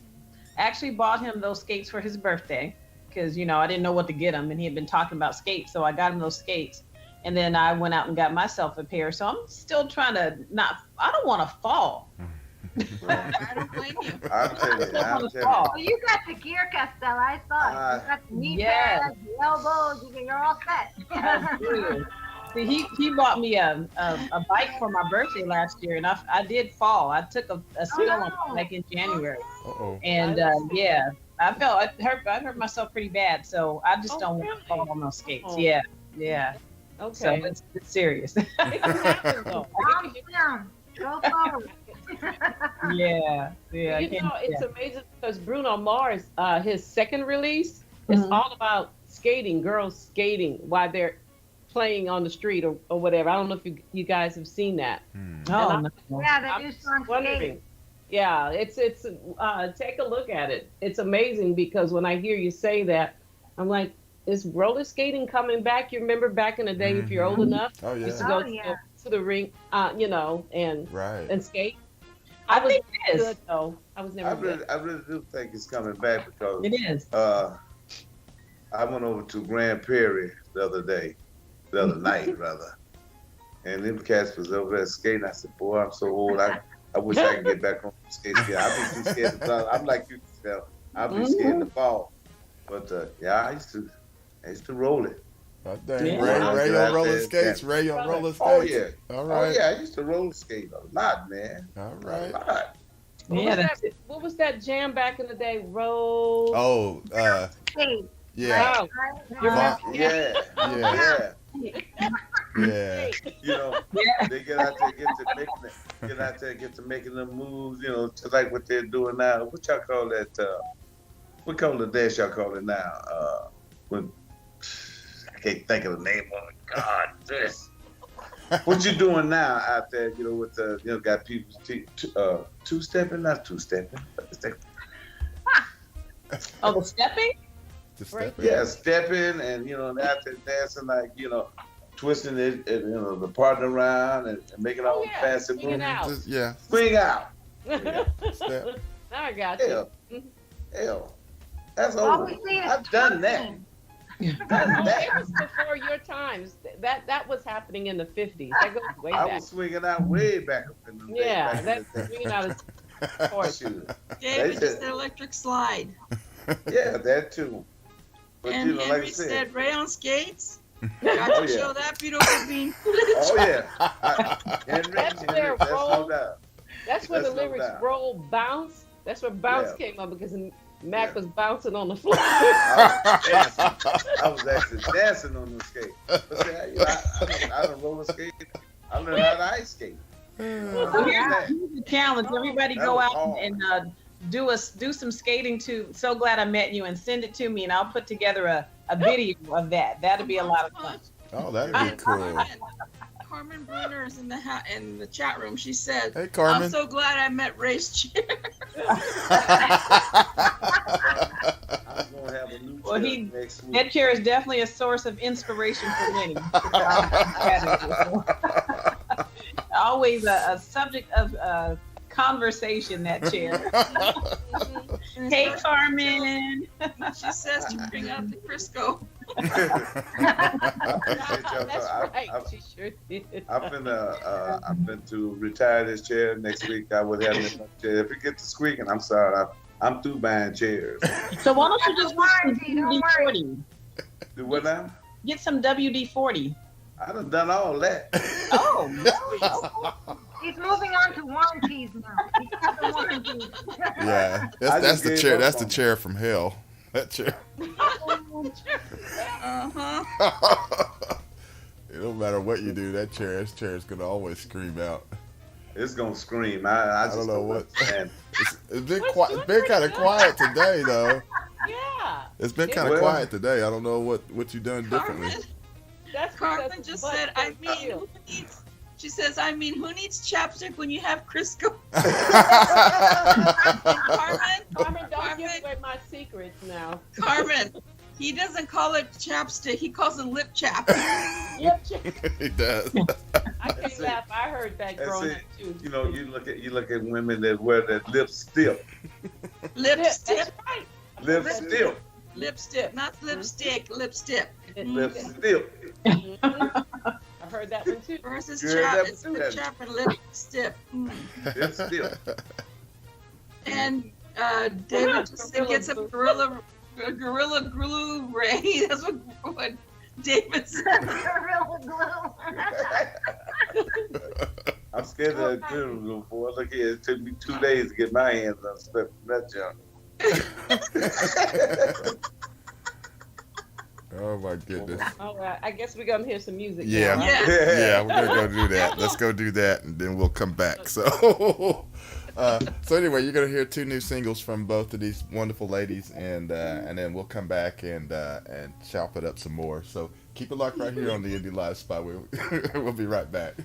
I actually bought him those skates for his birthday because I didn't know what to get him, and he had been talking about skates, so I got him those skates. And then I went out and got myself a pair. So I'm still trying to I don't want to fall. I don't blame you. I'm telling you. Well, you got the gear, Castella. I saw it. You got the knee pads, the elbows. You're all set. See, he bought me a bike for my birthday last year, and I did fall. I took a spill on like in January. And I hurt myself pretty bad, so I just don't want to fall on those skates. Yeah. Okay. So it's serious. Calm down. Go forward. Yeah. It's amazing because Bruno Mars, his second release, is all about skating, girls skating while they're playing on the street or whatever. I don't know if you guys have seen that. Yeah, that new song skating. Yeah, it's take a look at it. It's amazing because when I hear you say that, I'm like, is roller skating coming back? You remember back in the day, if you're old enough, you used to go to the rink, and skate. I think it is. Good, though. I was never good. I really do think it's coming back because it is. I went over to Grand Prairie the other night rather, and them cats was over there skating. I said, "Boy, I'm so old. I wish I could get back on the skates. I'd be too scared to fall. I'm like you, I'd be scared to fall." But I used to roll it. Ray on roller skates. Ray on roller skates. Oh yeah. All right. Oh yeah. I used to roller skate a lot, man. All right. A lot. What was that jam back in the day? Roll. Oh. Yeah. Wow. Yeah. They get out there, get to making them moves, just like what they're doing now. What y'all call that? What call the dance y'all call it now? When I can't think of the name of it. God, this. What you doing now out there? With the got people two-stepping, not two-stepping. Oh, the stepping. Yeah, stepping and out there dancing like twisting it, and, the partner around and making all fancy moves. Yeah. Swing out. Step. I got you. Hell, hell, that's All old. we see is I've done that. twerking. Oh, it was before your times. That was happening in the 50s. That goes way I back. was swinging out way back up in the day. Yeah, back that's in the day. swinging out of course. Shoot. David They just said- said electric slide. Yeah, that too. But And you know, like I Henry said, said Ray on skates. Got Oh, to yeah. show that beautiful bean. oh yeah, Henry, That's Henry, their that's no role. doubt. That's where the That's no lyrics doubt. roll bounce. That's where bounce Yeah. came up because Mac Yeah. was bouncing on the floor. I was actually dancing on the skate. But see, I don't roller skate. I learned how to ice skate. So here's the challenge. Everybody That go was out hard. and do some skating to So Glad I Met You and send it to me, and I'll put together a video of that. That'd be a lot of fun. Oh, that'd be cool. Carmen Bruner is in the chat room. She said, Hey, Carmen. I'm so glad I met Ray's chair. I'm gonna have a new Well, chair next week. That chair is definitely a source of inspiration for many. Always a subject of conversation, that chair. Hey, Carmen. She says to bring out the Crisco. I appreciate y'all. That's I- right. I- She sure did. I've been to retire this chair next week. I would have enough chair. If it gets to squeaking, I'm sorry. I'm through buying chairs. So why don't you just get some Don't worry. WD-40? Do what now? Get some WD-40. I done all that. Oh, He's moving on to warranties now. He's got the warranties. Yeah, I that's just the gave chair. up That's the on it. chair from hell. That chair. Uh-huh. It don't matter what you do. That chair is gonna always scream out. It's gonna scream. I just don't know what. understand. It's been quiet. It's been kind of quiet today, though. Yeah. It's been kind of Well- quiet today. I don't know what you done differently. Carmen, That's Carmen because just butt said, does feel. she says, who needs chapstick when you have Crisco? Carmen, Carmen, don't give Carmen. away my secrets now. Carmen, he doesn't call it chapstick. He calls it lip chap. Yep. He does. I can't laugh. I heard that That's growing it. up too. You know, you look at women that wear that lip stiff. Lipstick. That's right. Lip stiff. Lipstick, not lipstick, lipstick. Lip stiff. I've heard that one too. Versus You heard chap, that it's too, lip haven't chap and lipstick. Lip stiff. And David just said, get some gorilla glue, Ray. That's what David said. Gorilla glue. I'm scared of that too, boy. Look here, it took me 2 days to get my hands on stuff from that junk. Oh my goodness. All right. I guess we're gonna hear some music. Yeah. Now, Yeah. right? Yeah, we're gonna go do that. Let's go do that, and then we'll come back. So, so anyway, you're gonna hear 2 new singles from both of these wonderful ladies, and then we'll come back and chop it up some more. So keep it locked right here on the Indie Live Spot. We'll be right back.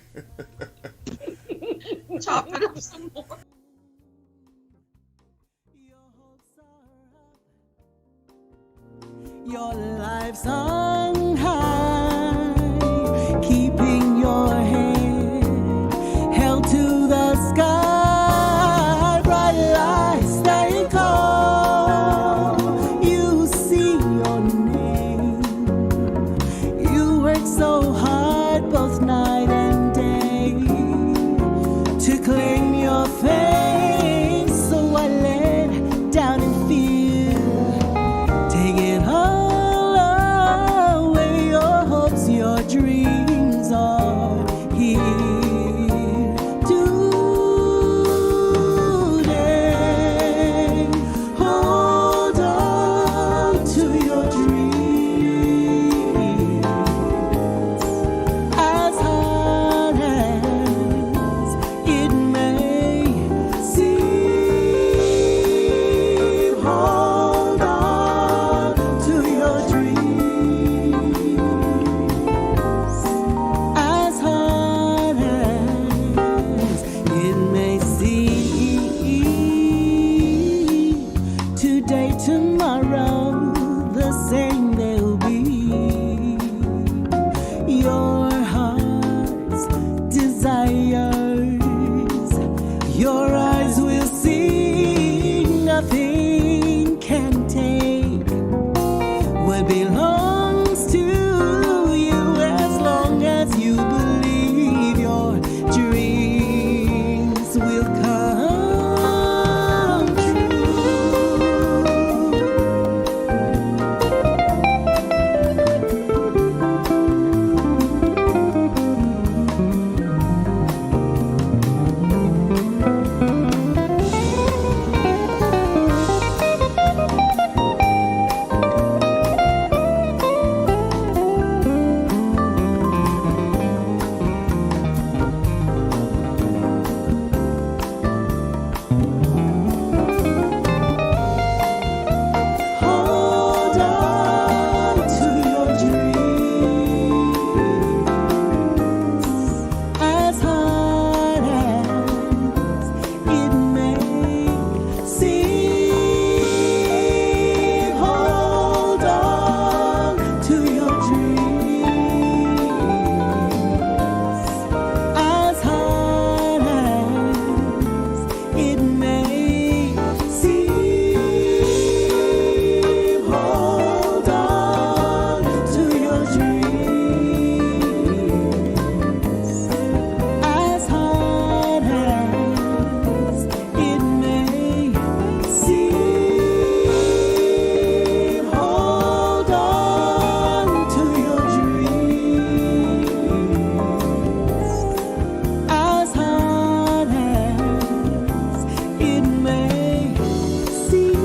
Chop it up some more. Your life's on high, keeping your head held to the sky. Bright lights stay calm. You see your name. You work so hard both night and day to claim your fame. So I let down and feel. Take it all away, nothing can take what belongs to you as long as you believe your dreams will come true. Hold on to your dreams, as hard as it may seem. Hold on to your dreams, as hard as it may seem. Hold on to your dreams, as hard as it may seem. Hold on to your dreams, as hard as it may seem.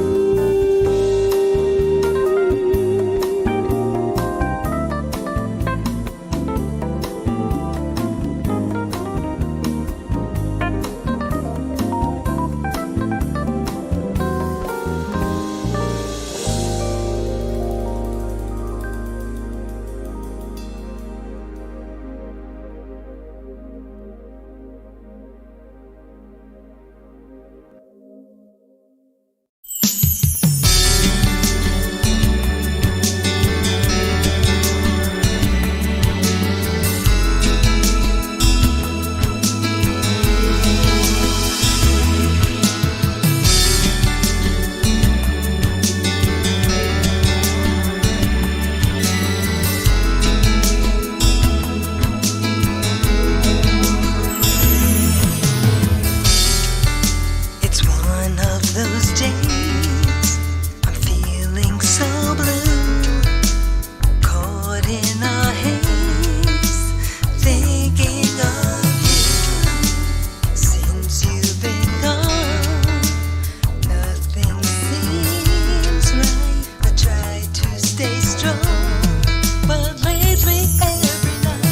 It's one of those days I'm feeling so blue, caught in a haze, thinking of you. Since you've been gone, nothing seems right. I try to stay strong, but lately every night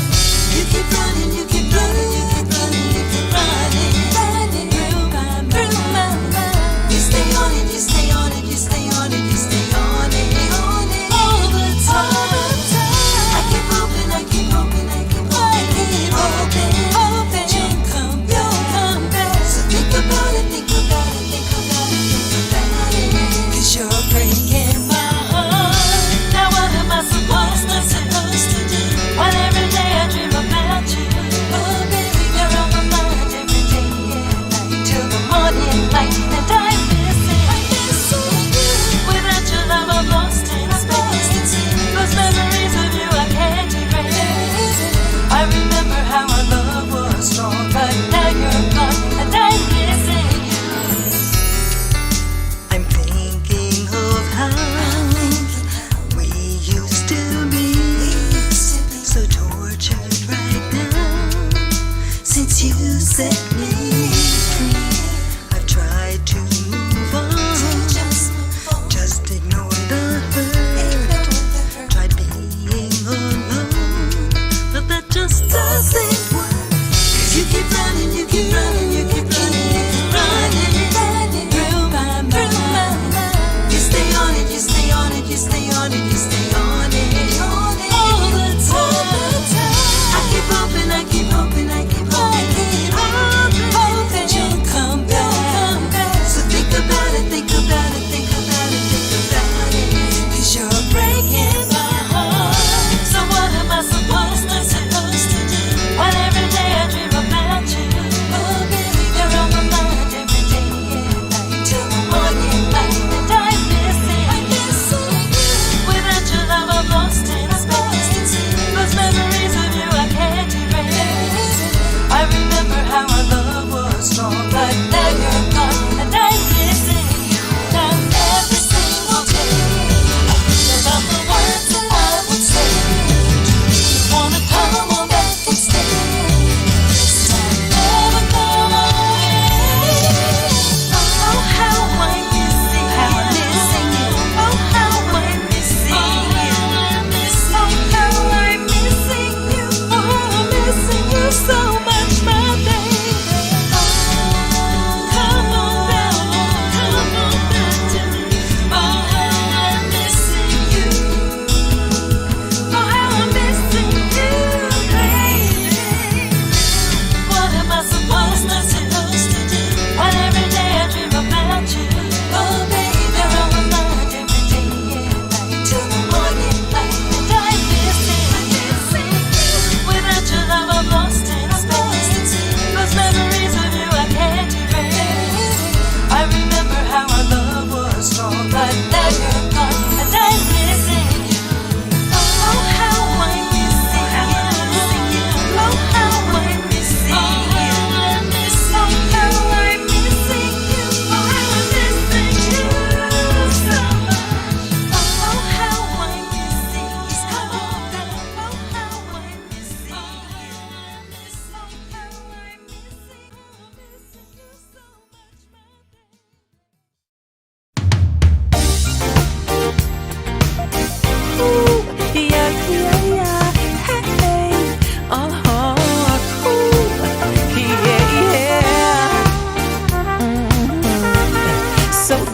you keep running, you keep running, you keep running, you keep running, running through my mind. You stay on it, you stay on it, you stay on it, you stay on it, all the time. I keep hoping, I keep hoping, I keep hoping, keep hoping, hoping you'll come back. So think about it, think about it, think about it, think about it. 'Cause you're breaking my heart. Now what am I supposed to do? When every day I dream about you. Oh baby, you're on my mind every day and night till the morning light, and I miss it. I miss so good.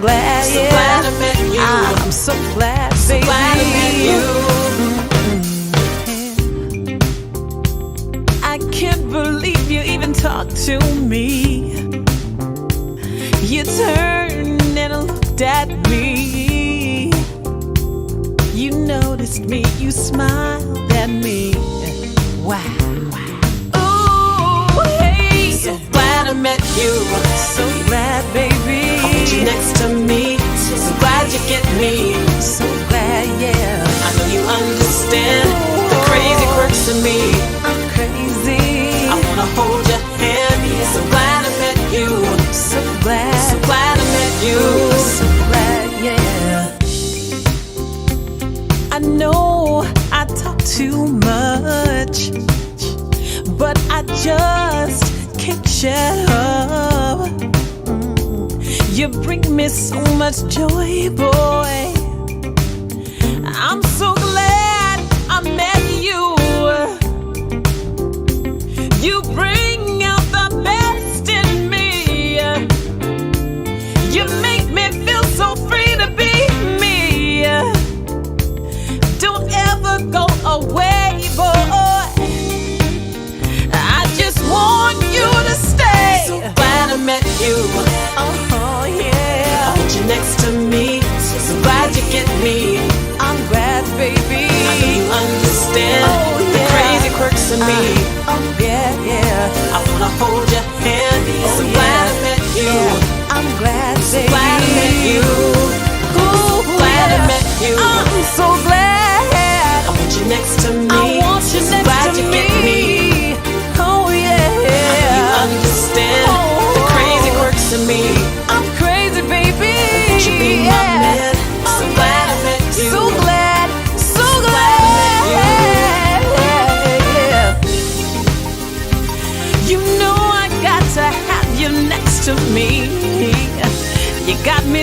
glad, so yeah. glad I met you. I'm so glad, So baby. glad I met you. I can't believe you even talked to me. You turned and looked at me. You noticed me, you smiled at me. Wow. Ooh, hey. So glad I met you. So glad, baby. I want you next to me. So glad you get me. So glad, yeah. I know you understand the crazy quirks of me. I'm crazy. I wanna hold your hand. So glad I met you. So glad. So glad I met you. So glad, yeah. I know I talk too much, but I just can't shut up. You bring me so much joy, boy. I'm so glad I met you. You bring out the best in me. You make me feel so free to be me. Don't ever go away, boy. I just want you to stay. So glad I met you. Oh, yeah. I want you next to me. So glad you get me. I'm glad, baby. I know you understand the crazy quirks of me. Oh, yeah, yeah. I wanna hold your hand. So glad I met you. I'm glad, So baby. glad I met you. Ooh, Glad I met you. I'm so glad. I want you next to me. I want you So next glad to you me. get me. Oh, yeah. You understand the crazy quirks of me. I'm crazy, baby. Won't you be my man? So glad I met you. So glad, so glad I met glad. Yeah. You know I got to have you next to me. You got me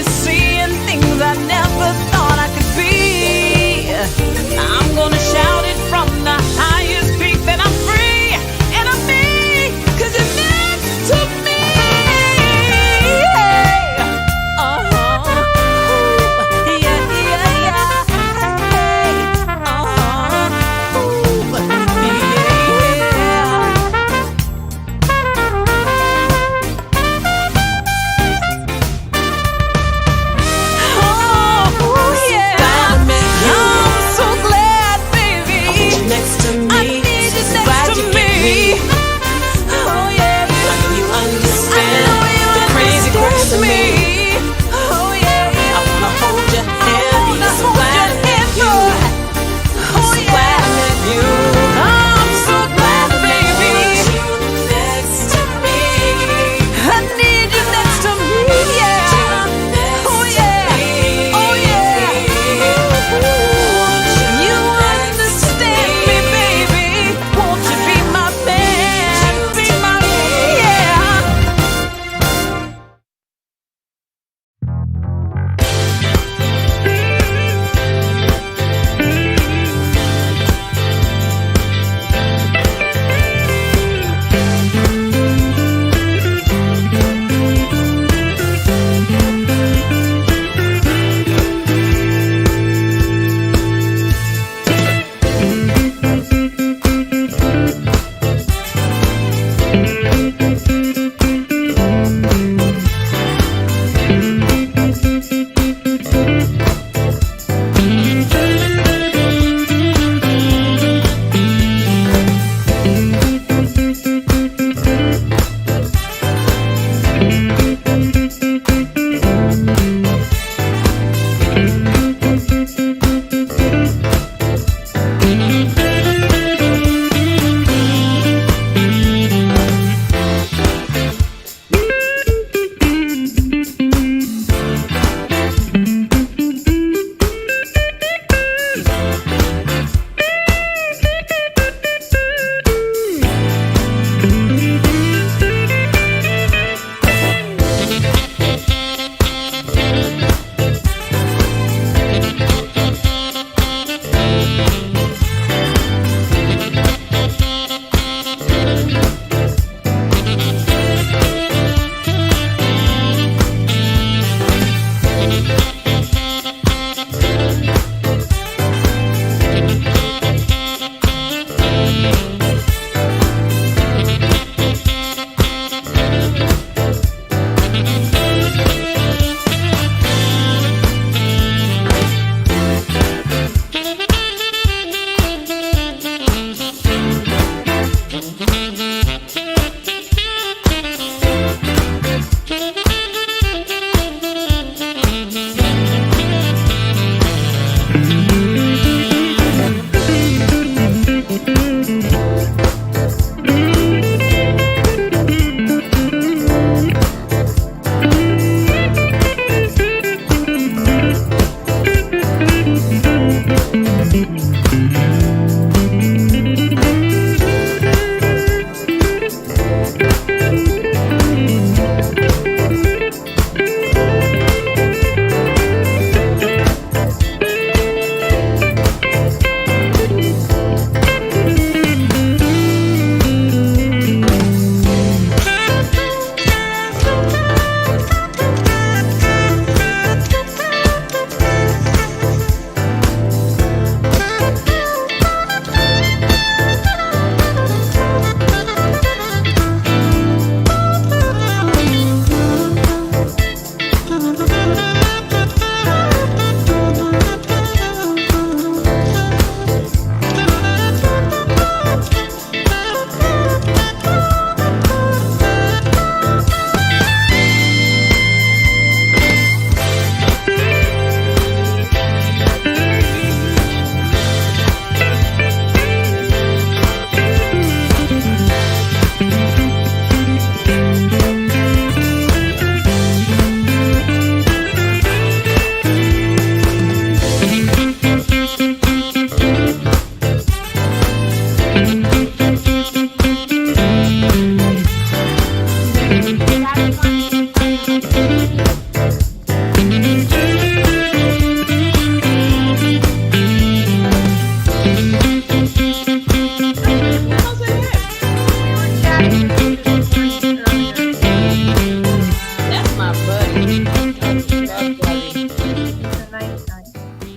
It's a nice night.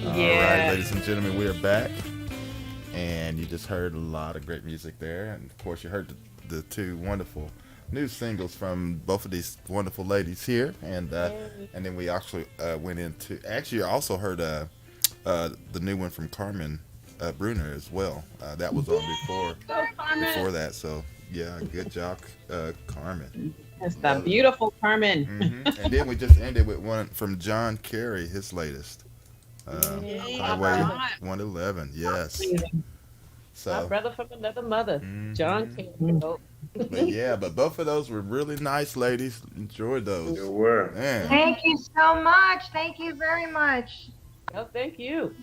All right, ladies and gentlemen, we are back. And you just heard a lot of great music there. And of course, you heard the two wonderful new singles from both of these wonderful ladies here. And then we actually went into, actually, I also heard the new one from Carmen Bruner as well. That was on before that. So, yeah, good job, Carmen. That's the beautiful Carmen. And then we just ended with one from John Kerry, his latest. Highway 111, yes. My brother from another mother, John Kerry. But both of those were really nice, ladies. Enjoyed those. They were. Man. Thank you so much. Thank you very much. Oh, thank you.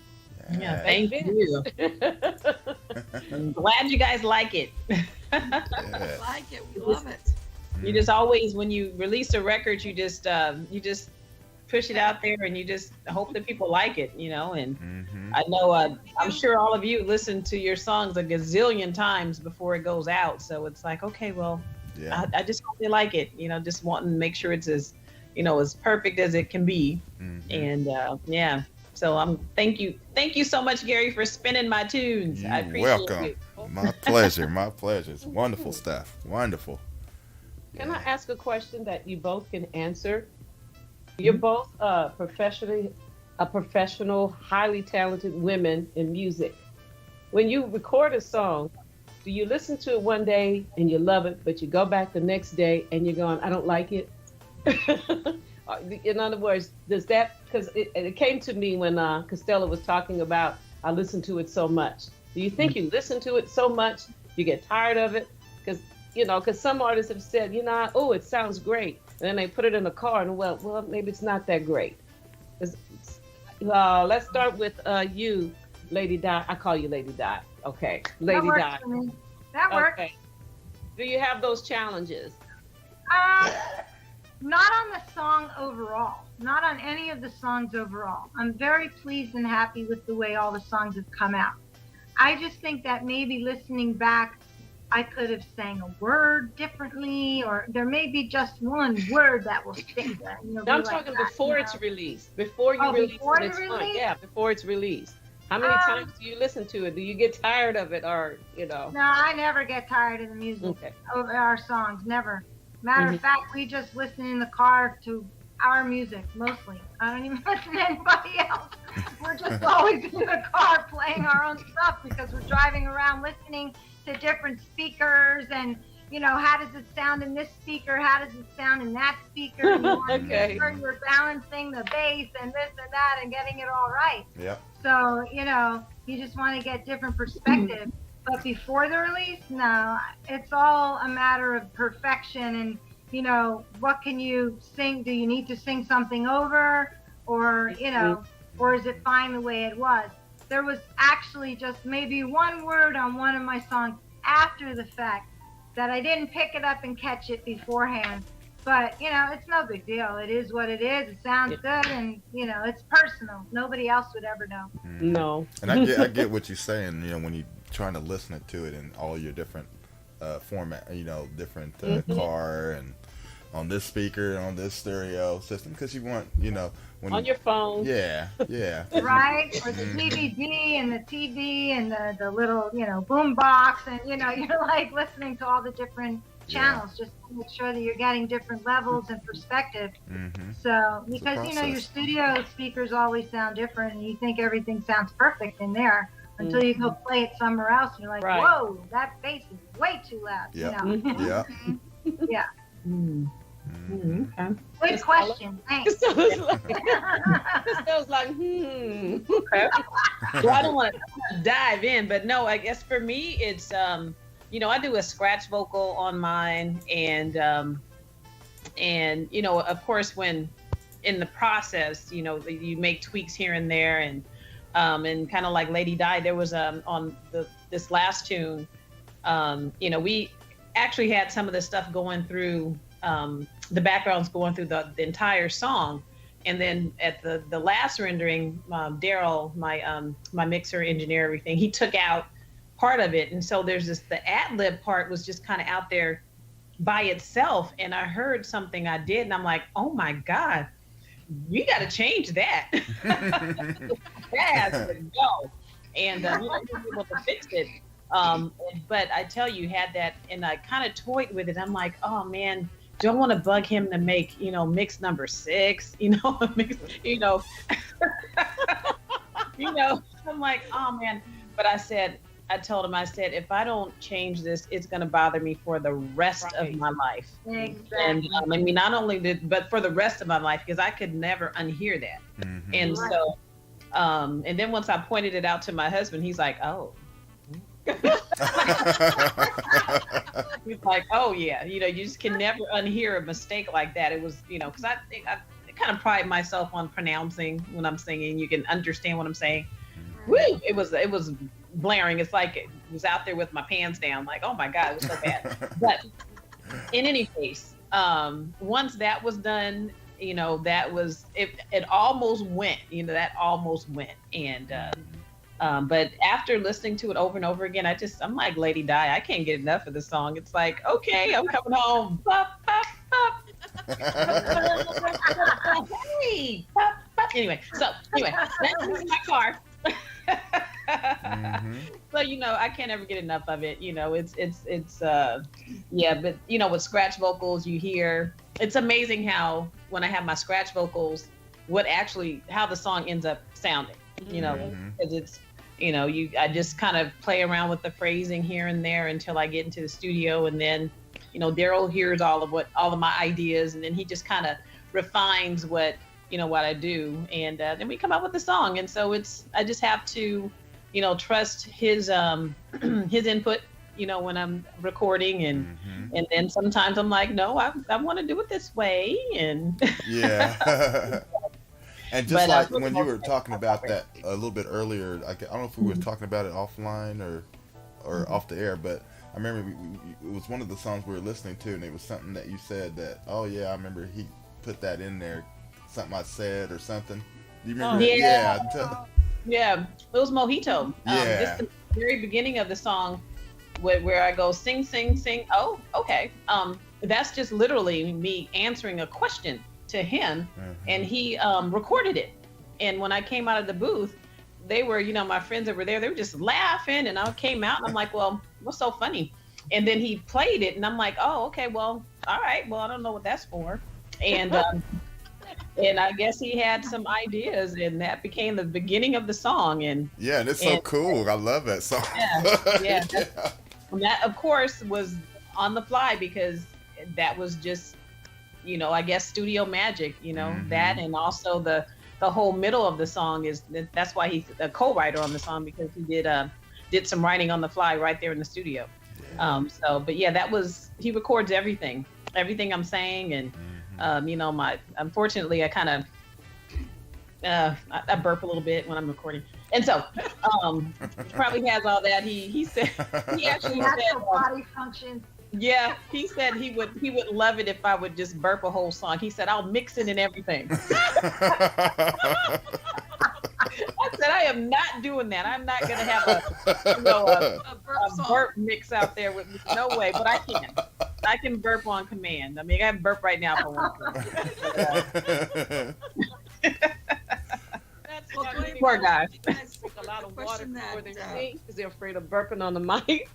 Yeah, thank you. I'm glad you guys like it. Like it, we love it. You just always, when you release a record, you just push it out there, and you just hope that people like it, you know. And I know, I'm sure all of you listen to your songs a gazillion times before it goes out. So it's like, okay, well, I just hope they like it, you know. Just wanting to make sure it's as, you know, as perfect as it can be. And so thank you so much, Gary, for spinning my tunes. I appreciate you. My pleasure. My pleasure. It's wonderful stuff. Wonderful. Can I ask a question that you both can answer? You're both professional, highly talented women in music. When you record a song, do you listen to it one day and you love it, but you go back the next day and you're going, I don't like it? In other words, does that, because it came to me when Castella was talking about, I listen to it so much. Do you think you listen to it so much, you get tired of it? Because some artists have said, oh, it sounds great. And then they put it in the car and, well, maybe it's not that great. Let's start with you, Lady Di. I call you Lady Di. Okay, Lady Di. That works. Okay. Do you have those challenges? Not on the song overall. Not on any of the songs overall. I'm very pleased and happy with the way all the songs have come out. I just think that maybe listening back, I could have sang a word differently, or there may be just one word that will stick there. I'm talking before it's released. Before you release it, it's fine. Yeah, before it's released. How many times do you listen to it? Do you get tired of it, or No, I never get tired of the music over our songs. Never. Matter of fact, we just listen in the car to our music mostly. I don't even listen to anybody else. We're just always in the car playing our own stuff because we're driving around listening to different speakers and, how does it sound in this speaker? How does it sound in that speaker? And you want to make sure you're balancing the bass and this and that and getting it all right. Yeah. So, you just want to get different perspective. But before the release, no, it's all a matter of perfection and, what can you sing? Do you need to sing something over? Or, or is it fine the way it was? There was actually just maybe one word on one of my songs after the fact that I didn't pick it up and catch it beforehand. But, it's no big deal. It is what it is. It sounds good and, it's personal. Nobody else would ever know. No. And I get what you're saying, when you're trying to listen to it in all your different format, different car and on this speaker, on this stereo system, because you want, when on your phone. Yeah. Right? Or the DVD and the TV and the little, boom box and, you're like listening to all the different channels just to make sure that you're getting different levels and perspective. So, because, your studio speakers always sound different and you think everything sounds perfect in there until you go play it somewhere else and you're like, whoa, that bass is way too loud. Yeah. Yeah. Okay. Good question. Thanks. It was like, Okay. Well, I don't want to dive in, but no, I guess for me, it's, I do a scratch vocal on mine and, of course, when in the process, you make tweaks here and there and kind of like Lady Di, there was, on this last tune, we actually had some of the stuff going through, the backgrounds going through the entire song. And then at the last rendering, Daryl, my mixer engineer, everything, he took out part of it. And so there's the ad-lib part was just kind of out there by itself. And I heard something I did and I'm like, oh my God. you got to change that. That has to go. And you know, you were able to fix it. But I tell you, had that, and I kind of toyed with it. I'm like, oh man, don't want to bug him to make, you know, mix number 6, you know, mix, you know, you know, I'm like, oh man. But I told him, I said, if I don't change this, it's going to bother me for the rest of my life. Exactly. And I mean, not only but for the rest of my life, because I could never unhear that. Mm-hmm. And so, and then once I pointed it out to my husband, he's like, oh. He's like, oh yeah, you know, you just can never unhear a mistake like that. It was, you know, because I kind of pride myself on pronouncing when I'm singing. You can understand what I'm saying. Woo! It was blaring. It's like it was out there with my pants down. Like, oh my God, it was so bad. But in any case, once that was done, you know, that was it. It almost went. You know, that almost went. And but after listening to it over and over again, I'm like Lady Di. I can't get enough of the song. It's like, okay, I'm coming home. Bop, bop, bop. Hey, bop, bop. Anyway, that's in my car. Mm-hmm. So, you know, I can't ever get enough of it. You know, it's yeah, but you know, with scratch vocals, you hear, it's amazing how when I have my scratch vocals, how the song ends up sounding, you know, because it's, you know, I just kind of play around with the phrasing here and there until I get into the studio, and then, you know, Daryl hears all of my ideas, and then he just kind of refines what I do, and then we come up with the song. And so I just have to, you know, trust his input, you know, when I'm recording, and then sometimes I'm like, no, I want to do it this way, and yeah. And just like when you were talking about that a little bit earlier, I don't know if we were talking about it offline or off the air, but I remember it was one of the songs we were listening to, and it was something that you said that, oh yeah, I remember he put that in there, something I said or something. Do you remember? Yeah. Yeah, it was Mojito. Yeah. Just the very beginning of the song, where I go sing, sing, sing. Oh, okay. That's just literally me answering a question to him, and he recorded it. And when I came out of the booth, they were, you know, my friends that were there, they were just laughing, and I came out and I'm like, well, what's so funny? And then he played it, and I'm like, oh, okay, well, all right, well, I don't know what that's for. And and I guess he had some ideas, and that became the beginning of the song. And yeah, and it's so cool. I love that song. Yeah. And that, of course, was on the fly, because that was just, you know, I guess studio magic, you know, that, and also the whole middle of the song that's why he's a co-writer on the song, because he did some writing on the fly right there in the studio. But yeah, he records everything I'm saying, and you know, unfortunately I kind of I burp a little bit when I'm recording, and so probably has all that. He said he actually said body function. Yeah, he said he would love it if I would just burp a whole song. He said I'll mix it and everything. I said I am not doing that. I'm not gonna have a burp mix out there with me. No way, but I can. I can burp on command. I mean, I can burp right now for one. Poor guy. A lot of water before they sing because they're afraid of burping on the mic.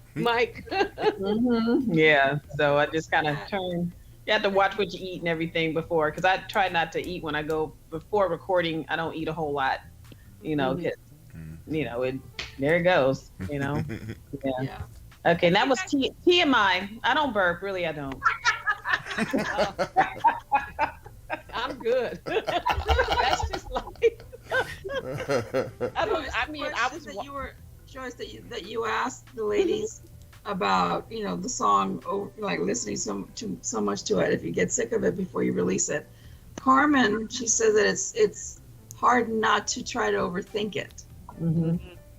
Yeah, so I just kind of turn. You have to watch what you eat and everything before, because I try not to eat when I go before recording. I don't eat a whole lot, you know. You know, there it goes. You know. Yeah. Okay, that was TMI. I don't burp, really. I don't. I'm good. That's just like. Joyce, that you asked the ladies about, you know, the song, like listening so much to it, if you get sick of it before you release it. Carmen, she says that it's hard not to try to overthink it.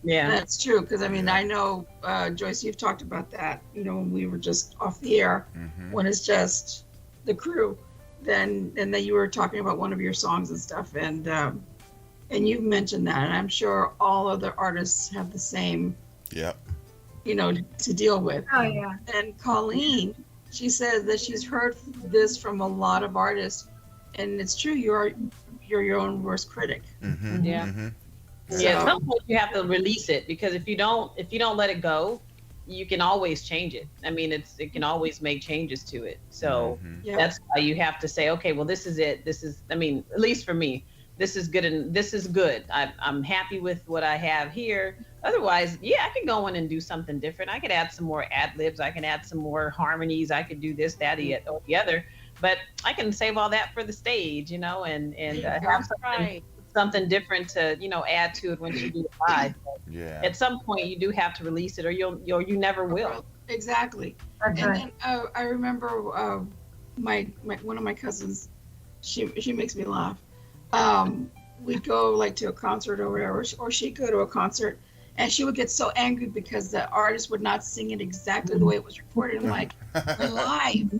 Yeah, and that's true, because I mean, I know, Joyce, you've talked about that, you know, when we were just off the air, when it's just the crew, and then you were talking about one of your songs and stuff, and you mentioned that, and I'm sure all other artists have the same, you know, to deal with. Oh yeah. And Colleen, she says that she's heard this from a lot of artists, and it's true. you're your own worst critic. Mm-hmm. Yeah. Mm-hmm. Yeah, at some point you have to release it, because if you don't let it go, you can always change it. I mean, it can always make changes to it. So Yeah. that's why you have to say, okay, well, this is it. This is, I mean, at least for me, this is good, and this is good. I'm happy with what I have here. Otherwise, yeah, I can go in and do something different. I could add some more ad libs. I can add some more harmonies. I could do this, that, or the other. But I can save all that for the stage, and have something different to, add to it when you do it live. Yeah. At some point, you do have to release it, or you never will. Exactly. That's And right. then I remember my one of my cousins. She makes me laugh. We'd go like to a concert or whatever, or she'd go to a concert, and she would get so angry because the artist would not sing it exactly the way it was recorded. I'm like, we're live.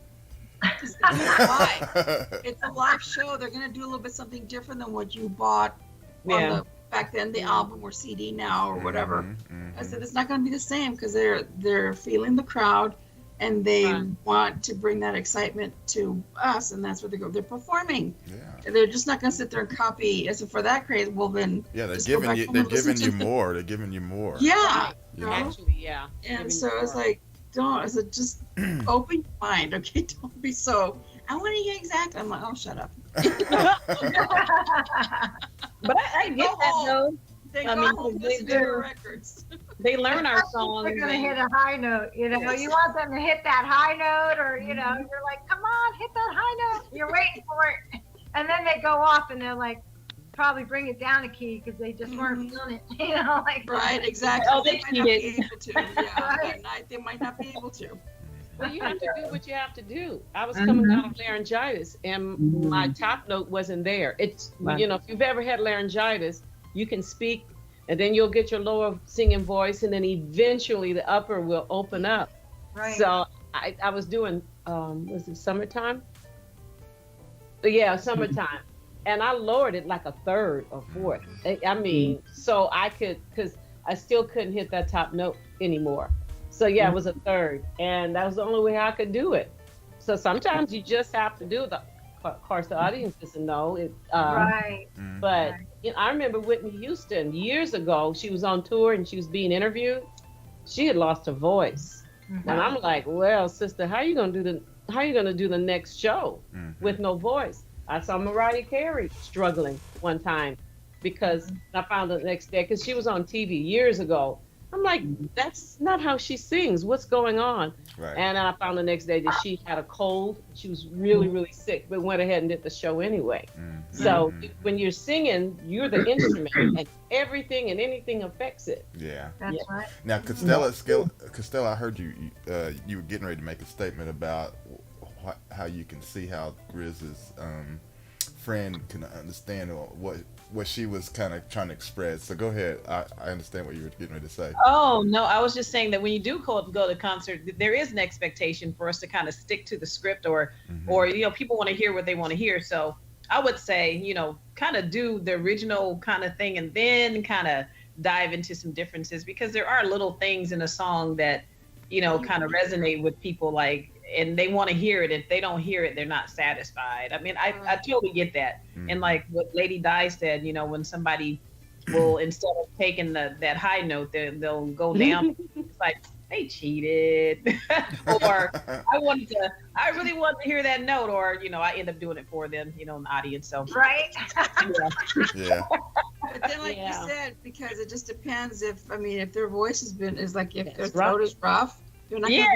It's live. It's a live show. They're gonna do a little bit something different than what you bought on the back then, the album or CD now or whatever. I said it's not gonna be the same, because they're feeling the crowd, and they want to bring that excitement to us, and that's what they go. They're performing. Yeah. They're just not gonna sit there and copy. As if for that craze, well then. Yeah, they're just go giving back you home and listen to more. They're giving you more. Yeah. You know? Actually, yeah. And so it's like, don't. I said, just open your mind, okay? Don't be so. I want to hear exactly. I'm like, oh, shut up. But I get that though. They I go mean, home, they listen to do. their records. They learn our songs. They're gonna hit a high note, You want them to hit that high note, or you're like, come on, hit that high note. You're waiting for it, and then they go off, and they're like, probably bring it down a key because they just weren't feeling it. Like Right, exactly. Oh, they might not be cheated. able to. Yeah, that night they might not be able to. Well, you have to do what you have to do. I was coming out of laryngitis, and my top note wasn't there. It's if you've ever had laryngitis, you can speak, and then you'll get your lower singing voice, and then eventually the upper will open up. Right. So I was doing, was it summertime? But yeah, summertime. And I lowered it like a third or fourth. I mean, so I could, because I still couldn't hit that top note anymore. So yeah, it was a third. And that was the only way I could do it. So sometimes you just have to do it. Of course, the audience doesn't know it. Right. But I remember Whitney Houston years ago. She was on tour and she was being interviewed. She had lost her voice, and I'm like, "Well, sister, how you gonna do the next show with no voice?" I saw Mariah Carey struggling one time because I found out the next day because she was on TV years ago. I'm like, that's not how she sings. What's going on? Right. And I found the next day that she had a cold. She was really, really sick, but went ahead and did the show anyway. So when you're singing, you're the instrument, and everything and anything affects it. Yeah. That's right. Now, Castella, I heard you were getting ready to make a statement about how you can see how Griz's friend can understand what she was kind of trying to express. So go ahead. I understand what you were getting ready to say. Oh, no, I was just saying that when you do go to concert, there is an expectation for us to kind of stick to the script, or people want to hear what they want to hear. So I would say, kind of do the original kind of thing and then kind of dive into some differences, because there are little things in a song that, kind of resonate with people, and they want to hear it. If they don't hear it, they're not satisfied. I mean, I totally get that. And like what Lady Di said, when somebody will, instead of taking that high note, they'll go down. It's like, they cheated. Or I really wanted to hear that note, or, I end up doing it for them, in the audience. So Right. Yeah. But then, like you said, because it just depends if their voice if their It's throat rough. is rough, they're not going to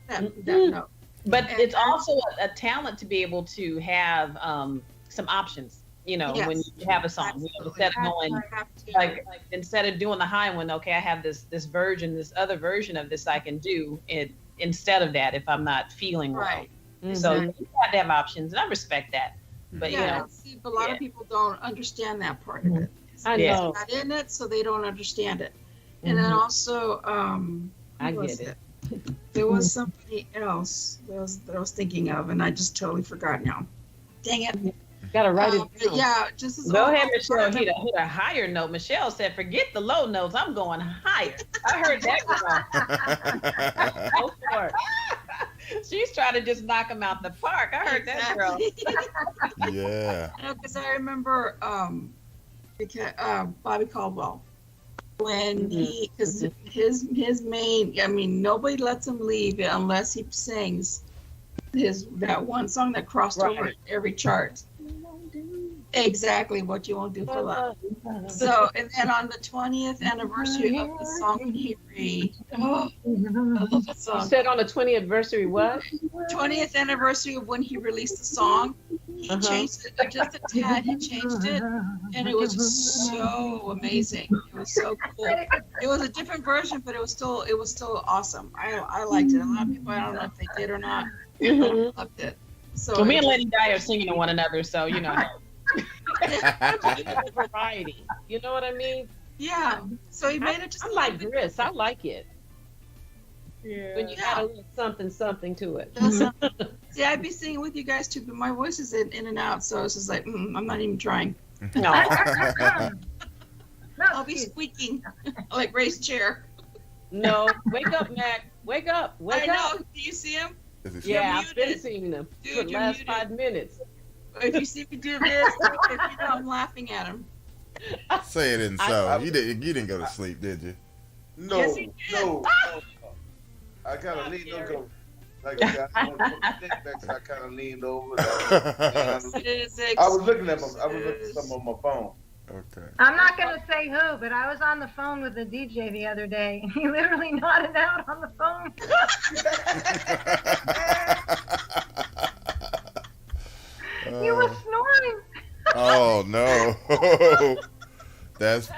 get that note. But And it's also a talent to be able to have some options, when you have a song. Instead of going, like instead of doing the high one, okay, I have this other version of this I can do it instead of that if I'm not feeling Right. well. So you have to have options, and I respect that. But see, but a lot of people don't understand that part of it. I They're know. not in it, so they don't understand it. And then also, I who was get it. There was somebody else that I was thinking of, and I just totally forgot now. Dang it. Gotta write it But down. yeah, just as go ahead, Michelle. Hit a higher note. Michelle said, "Forget the low notes. I'm going higher." I heard that wrong. Go for it. She's trying to just knock him out the park. I heard that girl. Yeah. Because I remember Bobby Caldwell when because his main, I mean, nobody lets him leave unless he sings that one song that crossed over every chart. Exactly what you won't do for love. So, and then on the 20th anniversary of the song when he read, I love that song. You said on the 20th anniversary what? 20th anniversary of when he released the song, he changed it just a tad. He changed it, and it was just so amazing. It was so cool. It was a different version, but it was still awesome. I liked it. A lot of people, I don't know if they did or not, but I loved it. So well, me and Lady Di are singing to one another, so you know. Variety. You know what I mean? Yeah. So he made it just. I like Gris. I like it. Yeah. When you add a little something to it. See, I'd be singing with you guys too, but my voice is in and out, so it's just like I'm not even trying. No. I'll be squeaking like Ray's chair. No, wake up, Mac. Wake up. Wake up. I know. Do you see him? Yeah, I've been seeing them for the last 5 minutes. If you see me do this, if you know I'm laughing at him. Say it isn't so. You didn't go to sleep, did you? No, Yes, he did. no. I kind of leaned over. Like I kind of leaned over. I was looking at something on my phone. Okay. I'm not going to say who, but I was on the phone with the DJ the other day, and he literally nodded out on the phone. He was snoring. Oh no. That's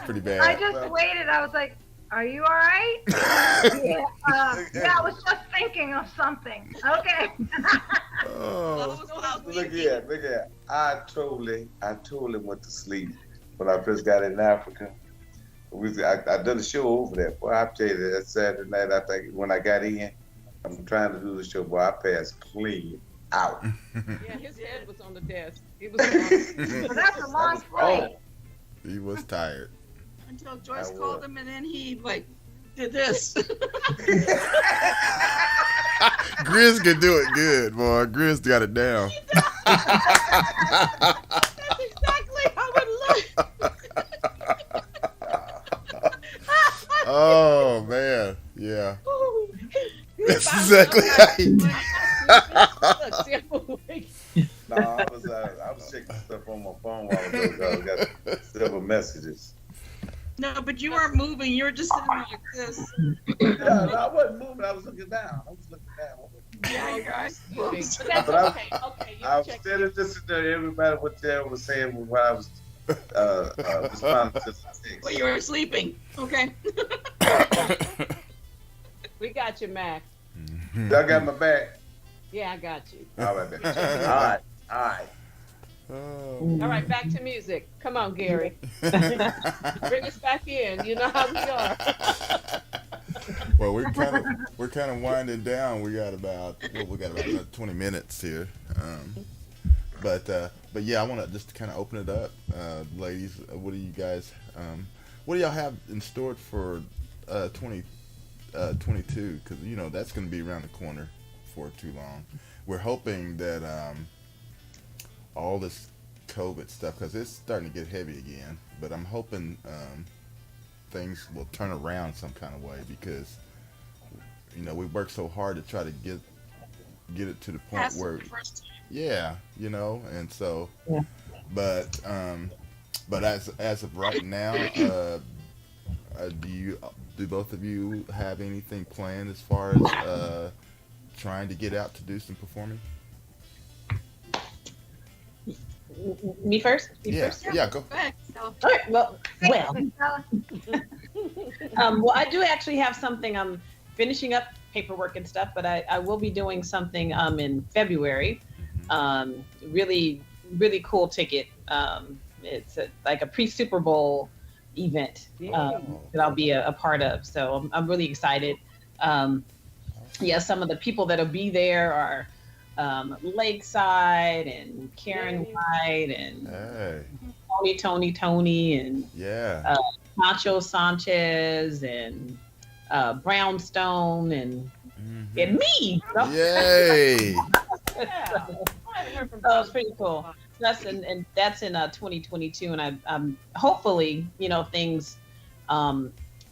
pretty bad. I just waited. I was like, "Are you all right?" Yeah, I was just thinking of something. Okay. Look at. I totally went to sleep when I first got in Africa. I done a show over there. Boy, I tell you that Saturday night. I think when I got in, I'm trying to do the show. Boy, I passed clean out. Yeah, his head was on the desk. He was. Well, that's a long flight. He was tired. Until Joyce called him, and then he did this. Grizz can do it good, boy. Grizz got it down. That's exactly how it looked. Oh man, yeah. That's exactly how he did. No, I was checking stuff on my phone while I got several messages. No, but you weren't moving. You were just sitting there like this. No, I wasn't moving. I was looking down. Yeah, you guys. That's okay. I was still listening to everybody what they were saying when I was responding to the text. Well, you were sleeping. Okay. We got you, Mac. Y'all got my back. Yeah, I got you. All right, baby. All right. Oh. All right, back to music. Come on, Gary. Bring us back in. You know how we are. Well, we're kind of winding down. We got about 20 minutes here. But yeah, I want to just kind of open it up, ladies. What do you guys? What do y'all have in store for 2022? Because that's going to be around the corner for too long. We're hoping that all this COVID stuff, because it's starting to get heavy again, but I'm hoping things will turn around some kind of way, because we worked so hard to try to get it to the point where and so but as of right now, do both of you have anything planned as far as trying to get out to do some performing? Me first? Yeah, go. Go ahead. All right. Well, I do actually have something. I'm finishing up paperwork and stuff, but I will be doing something in February. Really, really cool ticket. It's like a pre-Super Bowl event that I'll be a part of. So I'm really excited. Some of the people that'll be there are Lakeside and Karen White and Tony and Nacho Sanchez and Brownstone and and me. No? Yay! Yeah. I haven't heard from So it's pretty cool. That's that's in 2022, and I'm hopefully things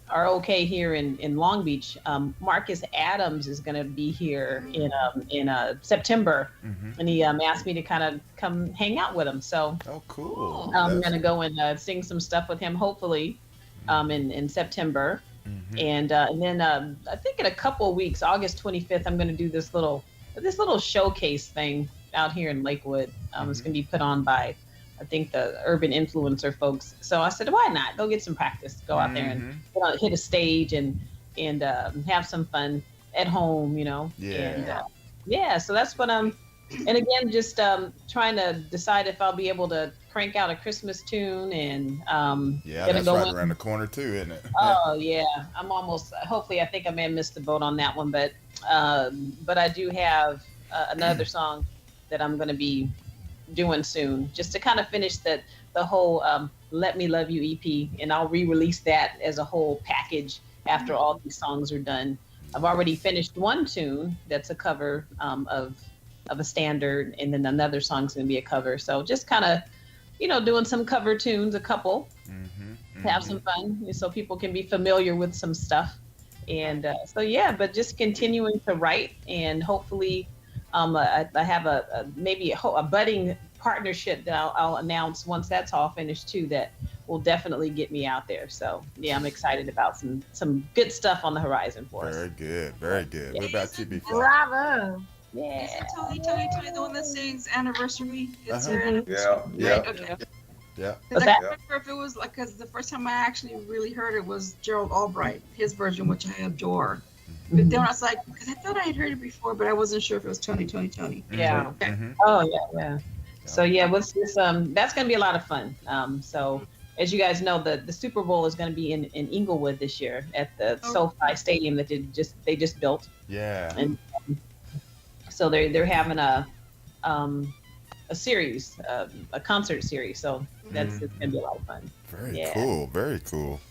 are okay here in Long Beach. Marcus Adams is going to be here in September, and he asked me to kind of come hang out with him. So Oh, cool. I'm going to go and sing some stuff with him, hopefully, in September. And then I think in a couple of weeks, August 25th, I'm going to do this little showcase thing out here in Lakewood. It's going to be put on by, I think, the urban influencer folks. So I said, why not? Go get some practice. Go out there and hit a stage and have some fun at home, Yeah. And so that's what I'm. And again, just trying to decide if I'll be able to crank out a Christmas tune and That's go right in. around the corner too, isn't it? Oh yeah, I'm almost. Hopefully, I think I may have missed the boat on that one, but I do have another song that I'm going to be doing soon, just to kind of finish the whole "Let Me Love You" EP, and I'll re-release that as a whole package after all these songs are done. I've already finished one tune that's a cover of a standard, and then another song's going to be a cover. So just kind of, doing some cover tunes, a couple, to have some fun, so people can be familiar with some stuff. And but just continuing to write, and hopefully I have maybe a budding partnership that I'll announce once that's all finished too, that will definitely get me out there. So yeah, I'm excited about some good stuff on the horizon for us. Very good, very good. What about you, BflyLady? Bravo. Yeah. Is it Tony, the one that sings Anniversary? It's her Yeah, anniversary. yeah. Right? Okay. Yeah. Because that? I can't remember if it was because the first time I actually really heard it was Gerald Albright, his version, which I adore. But then I was like, because I thought I had heard it before, but I wasn't sure if it was Tony. Yeah. Mhm. Oh yeah. So yeah, what's this? That's gonna be a lot of fun. So as you guys know, the Super Bowl is gonna be in Inglewood this year at the SoFi Stadium that they just built. Yeah. And so they're having a series, a concert series. So it's gonna be a lot of fun. Very cool. Very cool.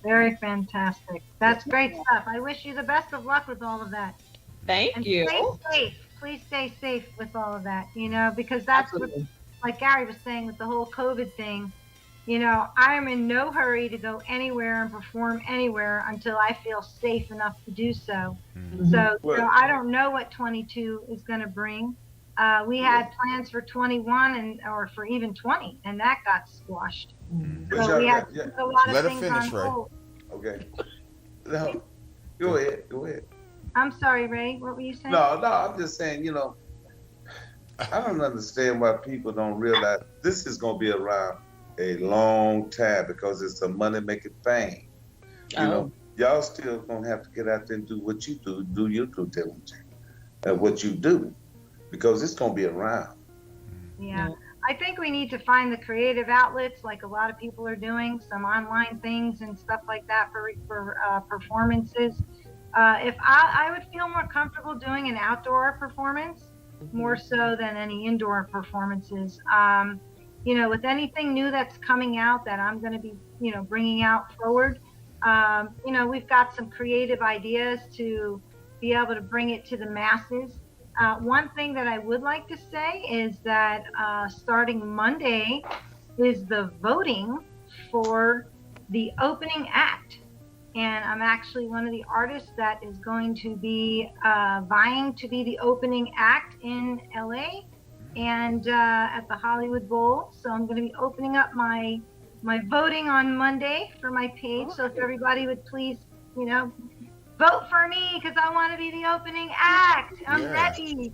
Very fantastic. That's great stuff. I wish you the best of luck with all of that. Thank And you. stay safe. Please stay safe with all of that, because that's what, like Gary was saying with the whole COVID thing, I am in no hurry to go anywhere and perform anywhere until I feel safe enough to do so. So, I don't know what 22 is going to bring. We had plans for 21 or for even 20, and that got squashed. So we had a lot of Let her things finish, on Ray. hold. Okay. No, go ahead. I'm sorry, Ray. What were you saying? No, I'm just saying, I don't understand why people don't realize this is going to be around a long time because it's a money-making thing. Y'all still going to have to get out there and do what you do your due diligence, and what you do, because it's going to be around. Yeah. I think we need to find the creative outlets, like a lot of people are doing, some online things and stuff like that for performances. If I would feel more comfortable doing an outdoor performance more so than any indoor performances. With anything new that's coming out that I'm going to be, bringing out forward, we've got some creative ideas to be able to bring it to the masses. One thing that I would like to say is that starting Monday is the voting for the opening act. And I'm actually one of the artists that is going to be vying to be the opening act in LA and at the Hollywood Bowl. So I'm going to be opening up my voting on Monday for my page. So if everybody would please, vote for me because I want to be the opening act. I'm ready.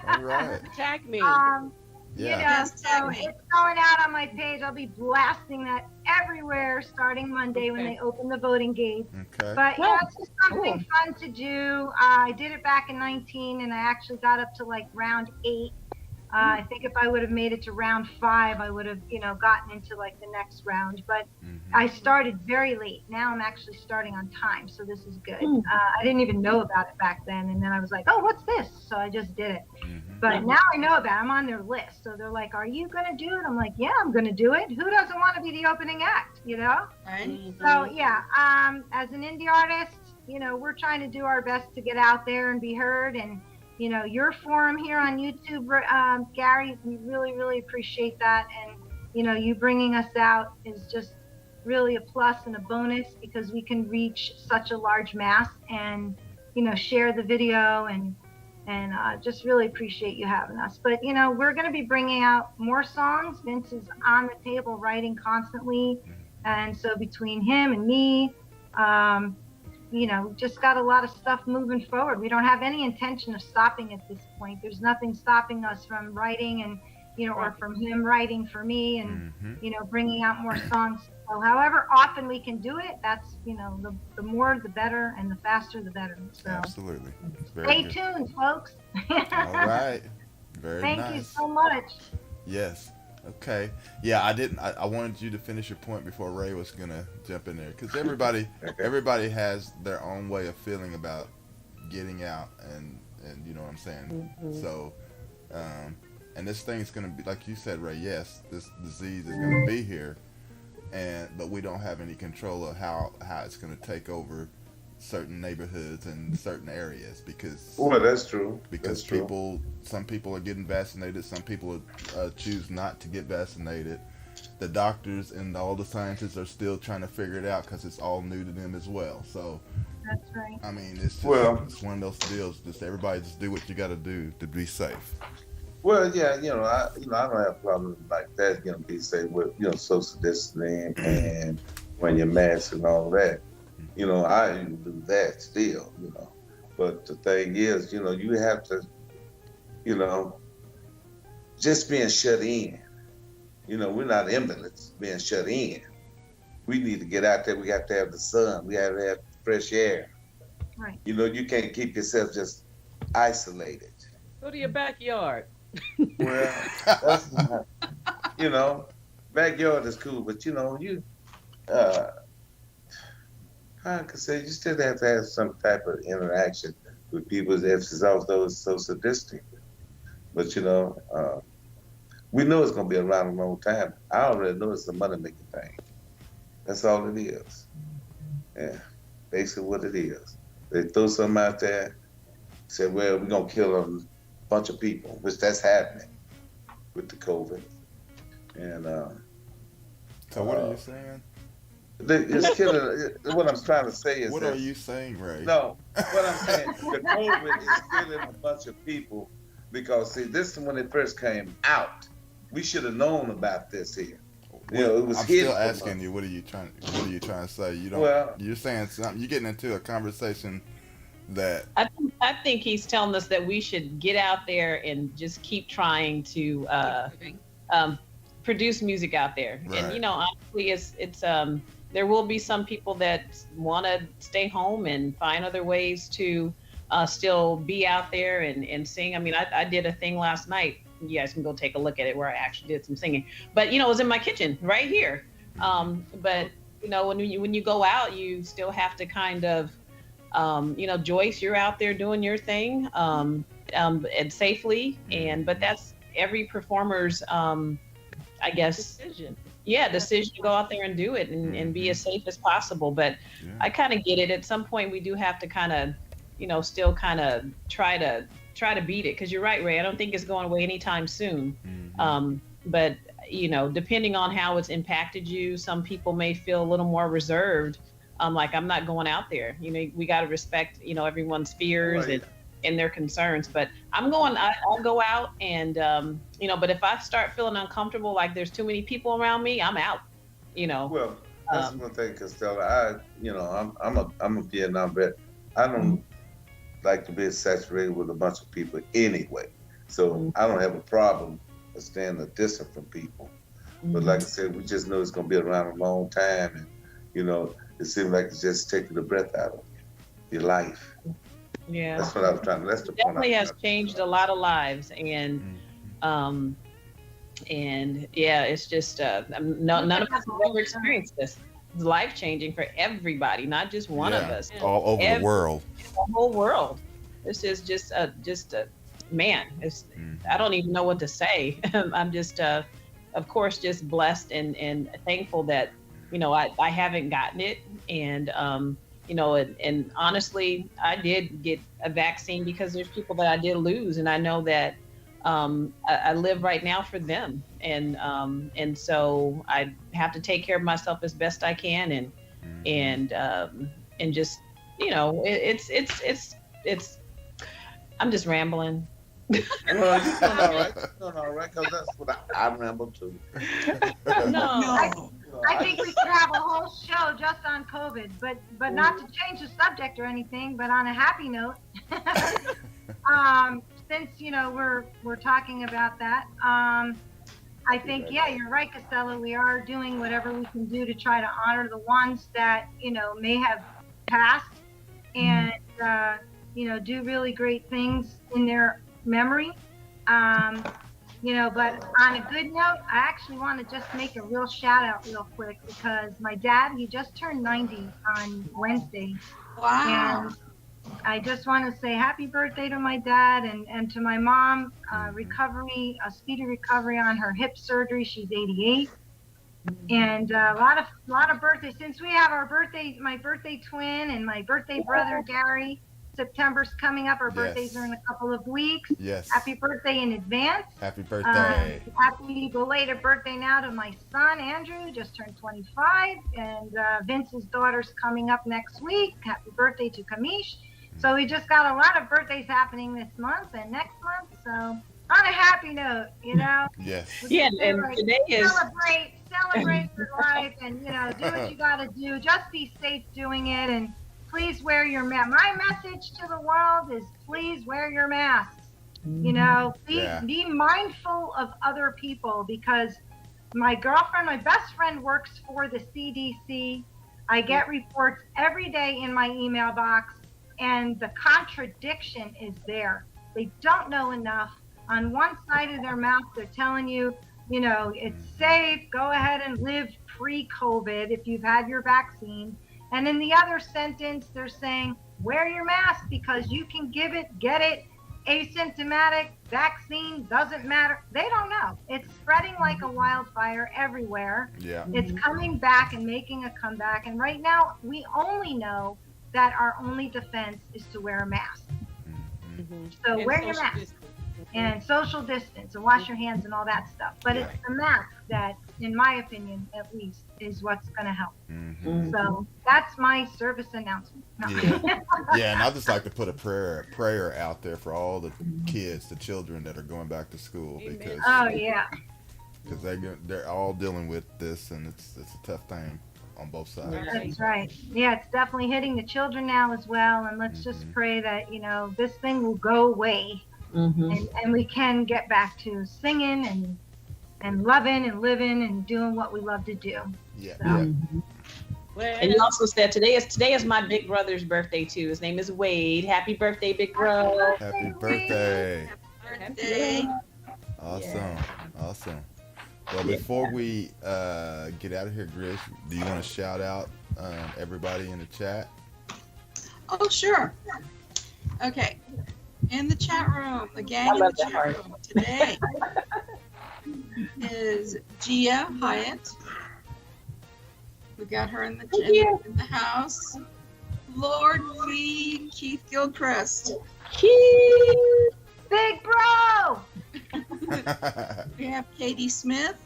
All right. Tag me. So it's going out on my page. I'll be blasting that everywhere starting Monday when they open the voting gates. Okay. But it's just something fun to do. I did it back in 19, and I actually got up to like round 8. I think if I would have made it to round 5, I would have, gotten into like the next round. But I started very late. Now I'm actually starting on time, so this is good. I didn't even know about it back then, and then I was like, oh, what's this? So I just did it. But now I know about it. I'm on their list. So they're like, are you going to do it? I'm like, yeah, I'm going to do it. Who doesn't want to be the opening act, Right. So, as an indie artist, we're trying to do our best to get out there and be heard. And, your forum here on YouTube, Gary, we really, really appreciate that. And, you bringing us out is just really a plus and a bonus because we can reach such a large mass and, share the video and just really appreciate you having us. But, we're going to be bringing out more songs. Vince is on the table writing constantly. And so between him and me, just got a lot of stuff moving forward. We don't have any intention of stopping at this point. There's nothing stopping us from writing and, or from him writing for me and, bringing out more songs. So however often we can do it, that's, the more the better and the faster the better. So absolutely. Stay tuned, folks. All right. Very Thank nice. you so much. Yes. Okay. Yeah, I wanted you to finish your point before Ray was gonna jump in there because everybody has their own way of feeling about getting out and you know what I'm saying. So, and this thing's gonna be like you said, Ray. Yes, this disease is gonna be here, but we don't have any control of how it's gonna take over certain neighborhoods and certain areas because that's true. Because some people are getting vaccinated, some people choose not to get vaccinated. The doctors and all the scientists are still trying to figure it out because it's all new to them as well. So that's right. I mean, it's just it's one of those deals. Just everybody just do what you got to do to be safe. Well, yeah, I don't have problems like that. Be safe with social distancing and wearing your mask and all that. I even do that still, But the thing is, you have to, just being shut in. We're not invalids being shut in. We need to get out there. We have to have the sun. We have to have fresh air. Right. You can't keep yourself just isolated. Go to your backyard. Well, that's not, backyard is cool, but I could say you still have to have some type of interaction with people if it's also social distancing. But we know it's going to be around a long time. I already know it's a money-making thing. That's all it is. Yeah, basically what it is. They throw something out there, say, well, we're going to kill a bunch of people, which that's happening with the COVID. And so what are you saying? It's killing. What I'm trying to say is what are you saying, Ray? No, what I'm saying, the COVID is killing a bunch of people because see, this is when it first came out. We should have known about this here. It was. I'm still asking you. What are you trying to say? You don't. Well, you're saying something. You're getting into a conversation that. I think he's telling us that we should get out there and just keep trying to produce music out there. Right. And honestly, it's there will be some people that want to stay home and find other ways to still be out there and sing. I mean, I did a thing last night. You guys can go take a look at it where I actually did some singing. But, it was in my kitchen right here. But, when you go out, you still have to kind of, Joyce, you're out there doing your thing and safely. But that's every performer's, I guess, decision to go out there and do it and be as safe as possible. But I kind of get it. At some point, we do have to kind of, still kind of try to beat it. Because you're right, Ray. I don't think it's going away anytime soon. But, depending on how it's impacted you, some people may feel a little more reserved. Like, I'm not going out there. We got to respect, everyone's fears and their concerns. But I'll go out and, but if I start feeling uncomfortable, like there's too many people around me, I'm out, Well, that's one thing, Castella. I'm a Vietnam vet. I don't like to be saturated with a bunch of people anyway. So I don't have a problem of staying a distance from people. But like I said, we just know it's going to be around a long time. And, it seems like it's just taking the breath out of your life. Yeah, that's what I was trying to. That's the point. Definitely has changed a lot of lives, and yeah, it's just none of us have ever experienced this. It's life changing for everybody, not just one of us. All over the world. The whole world. This is just a man. It's I don't even know what to say. I'm just of course just blessed and thankful that I haven't gotten it, and and honestly, I did get a vaccine because there's people that I did lose, and I know that I live right now for them, and so I have to take care of myself as best I can, and just it's I'm just rambling. Well, you're doing all right. You're doing all right, because that's what I remember too. No. I think we could have a whole show just on COVID, but not to change the subject or anything, but on a happy note, since we're talking about that, I think you're right, Castella. We are doing whatever we can do to try to honor the ones that may have passed, and do really great things in their memory. But on a good note, I actually want to just make a real shout out real quick, because my dad, he just turned 90 on Wednesday. Wow. And I just want to say happy birthday to my dad, and to my mom, a speedy recovery on her hip surgery. She's 88. And a lot of birthdays. Since we have my birthday twin and my birthday brother, Gary, September's coming up. Our birthdays are in a couple of weeks. Yes. Happy birthday in advance. Happy birthday. Happy belated birthday now to my son, Andrew, just turned 25. And Vince's daughter's coming up next week. Happy birthday to Kamish. So we just got a lot of birthdays happening this month and next month. So on a happy note, Yes. Yeah, and today is celebrate your life, and do what you got to do. Just be safe doing it, and please wear your mask. My message to the world is please wear your masks. Be mindful of other people, because my best friend works for the CDC. I get reports every day in my email box, and the contradiction is there. They don't know enough. On one side of their mouth, they're telling you, it's safe, go ahead and live pre-COVID if you've had your vaccine. And in the other sentence, they're saying, wear your mask because you can get it, asymptomatic, vaccine, doesn't matter. They don't know. It's spreading like a wildfire everywhere. Yeah. It's coming back and making a comeback. And right now, we only know that our only defense is to wear a mask. So wear your mask. And social distance, and wash your hands and all that stuff. But it's the mask that, in my opinion, at least, is what's going to help. So that's my service announcement. No. Yeah, and I'd just like to put a prayer out there for all the kids, the children that are going back to school, because they're all dealing with this, and it's a tough thing on both sides. That's right. Yeah, it's definitely hitting the children now as well, and let's just pray that this thing will go away. And we can get back to singing and loving and living and doing what we love to do. Yeah. So. And you also said today is my big brother's birthday too. His name is Wade. Happy birthday, big bro. Happy birthday. Happy birthday. Awesome. Well, before we get out of here, Grish, do you want to shout out everybody in the chat? Oh, sure. Okay. In the chat room, the gang in the chat room today is Gia Hyatt. We got her in the house. Lord V. Keith Gilchrist. Keith! Big bro! We have Katie Smith.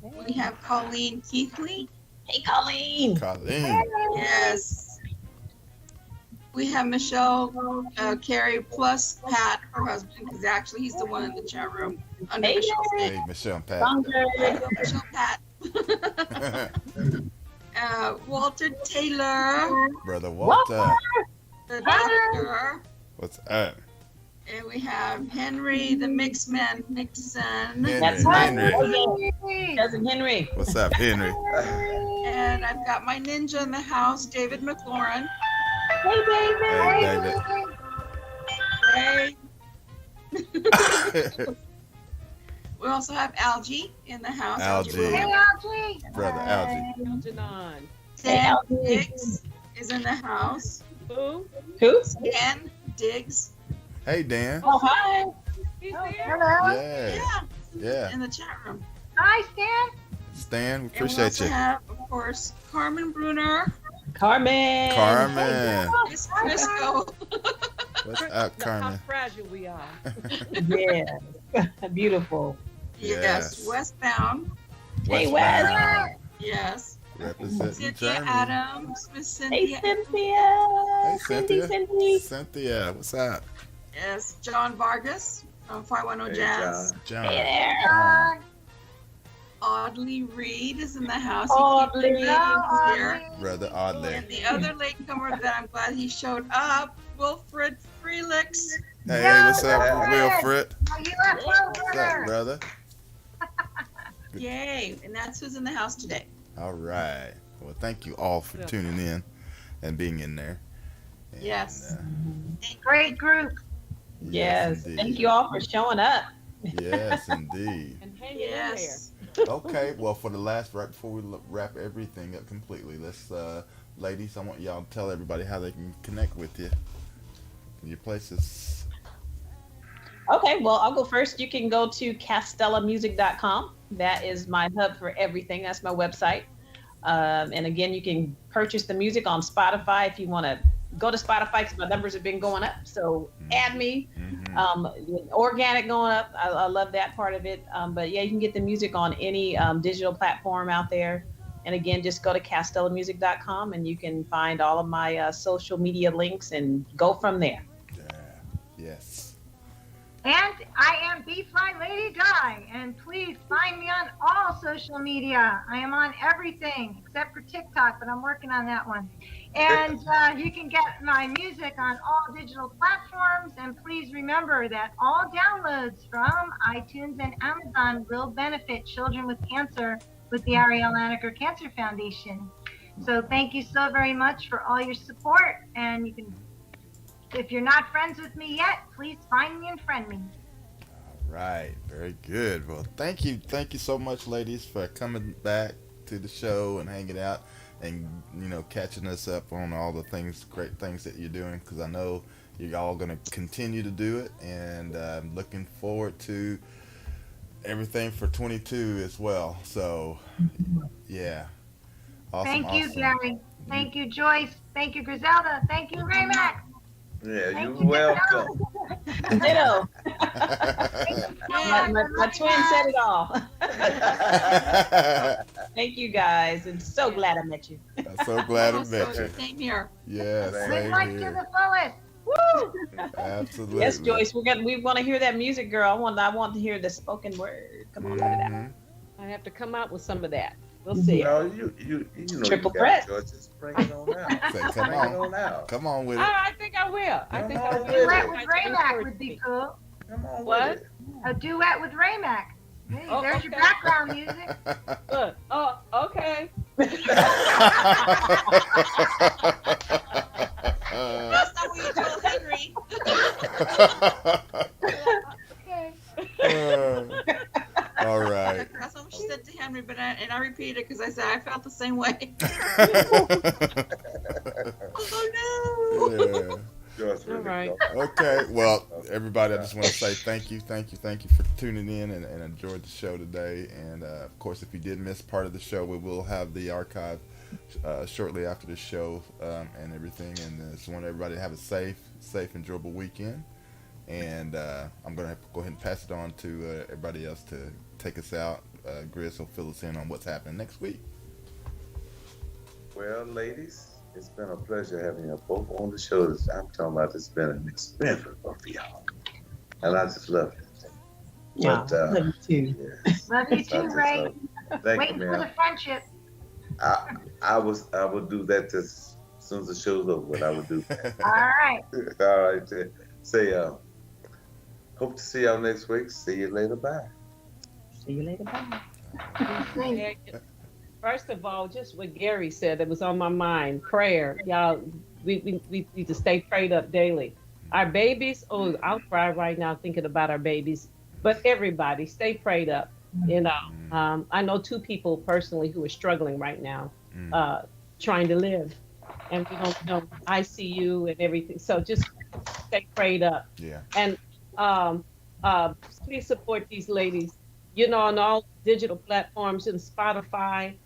We have Colleen Keithley. Hey, Colleen. Yes. We have Michelle Carey plus Pat, her husband, because actually he's the one in the chat room. Under Michelle's name. Hey, Michelle and Pat. Michelle Pat. Walter Taylor. Brother Walter. The doctor. What's up? And we have Henry, the mixed man Nixon. That's Henry. Cousin Henry. What's up, Henry? And I've got my ninja in the house, David McLaurin. Hey, David. Hey, Hey. We also have Algie in the house. Algie. Hey, Algie. Brother Algie. Algernon. Dan Diggs is in the house. Who? Dan Diggs. Hey, Dan. Oh, hi. He's there? Hello. Yeah. In the chat room. Hi, Stan. Stan, we And we appreciate also you. have, of course, Carmen Bruner. Carmen. Carmen. Miss Crisco. What's up, How Carmen? fragile we are. Yeah. Beautiful. Yes. Yes. Westbound. Hey, Wes. Westbound. Yes. Representing Cynthia Germany. Adams. Miss Hey, Cynthia. Cynthia. Hey, Cindy. Cynthia, what's up? Yes. John Vargas from 510 Hey, Jazz. John. John. Hey there. Audley Reed is in the house. Audley. He keeps Hello, here. Brother Audley. And the other latecomer that I'm glad he showed up, Wilfred Freelix. Hey, what's up, Wilfred. Wilfred? Are you up, What's up, brother? Yay. And that's who's in the house today. All right. Well, thank you all for tuning in and being in there. And, Yes. Great group. Yes. indeed. Thank you all for showing up. Yes, indeed. And hang Yes. Okay, well, for the last, right before we wrap everything up completely, let's, ladies, I want y'all to tell everybody how they can connect with you. Your places. Okay, well, I'll go first. You can go to castellamusic.com. That is my hub for everything. That's my website. And again, you can purchase the music on Spotify if you want to go to Spotify because my numbers have been going up. So add me. Organic going up. I love that part of it. But yeah, you can get the music on any digital platform out there. And again, just go to castellamusic.com and you can find all of my social media links and go from there. Yeah. Yes. And I am BflyLadyDi, and please find me on all social media. I am on everything except for TikTok, but I'm working on that one. And you can get my music on all digital platforms. And please remember that all downloads from iTunes and Amazon will benefit children with cancer with the Ariel Anaker Cancer Foundation. So thank you so very much for all your support. And you can, if you're not friends with me yet, please find me and friend me. All right. Very good. Well, thank you so much, ladies, for coming back to the show and hanging out and, you know, catching us up on all the great things that you're doing, because I know you're all going to continue to do it, and I'm looking forward to everything for 22 as well. So, yeah. Awesome. Thank you, Gary. Thank you, Joyce. Thank you, Griselda. Thank you, Raymax. Yeah, Thank you're you, welcome. Ditto. My twin said it all. Thank you guys, and so glad I met you. I'm so glad I met you. Same here. Yeah, Live same life to here. the fullest. Woo! Absolutely. Yes, Joyce, we want to hear that music, girl. I want to hear the spoken word. Come on, let it out. I have to come out with some of that. We'll see. No, you know Triple you threat. got it, Just bring it on out. Say, come Bring it on. on out. Come on with it. I think I will. I think I Come will. on with Duet it. with Raymac would be cool. Come on What? with it. A duet with Raymac. Hey, Oh, there's your okay. background music. Good. Oh, okay. That's not what you told Henry. Okay. All right. That's what she said to Henry, but I repeated it because I said I felt the same way. Oh no! Yeah. Just really All right. go. Okay. Well, everybody, I just want to say thank you for tuning in and enjoyed the show today. And of course, if you did miss part of the show, we will have the archive shortly after the show and everything. And just want everybody to have a safe, enjoyable weekend. And I'm going to have to go ahead and pass it on to everybody else to take us out. Grizz will fill us in on what's happening next week. Well, ladies, it's been a pleasure having you both on the show. I'm talking about it's been an experience for both of y'all. And I just love it. Yeah, But, love you too. yes, Love you I too, just Ray. love it. Thank Waiting you, for the man. friendship. I will do that as soon as the show's over. But I will do that. All right. All right. Say, hope to see y'all next week. See you later. Bye. See you later. Bye. Yeah, first of all, just what Gary said, that was on my mind. Prayer, y'all. We need to stay prayed up daily. Our babies. Oh, I'll cry right now thinking about our babies. But everybody, stay prayed up. You know, I know 2 people personally who are struggling right now, trying to live, and we don't know ICU and everything. So just stay prayed up. Yeah. And please support these ladies. You know, on all digital platforms and Spotify,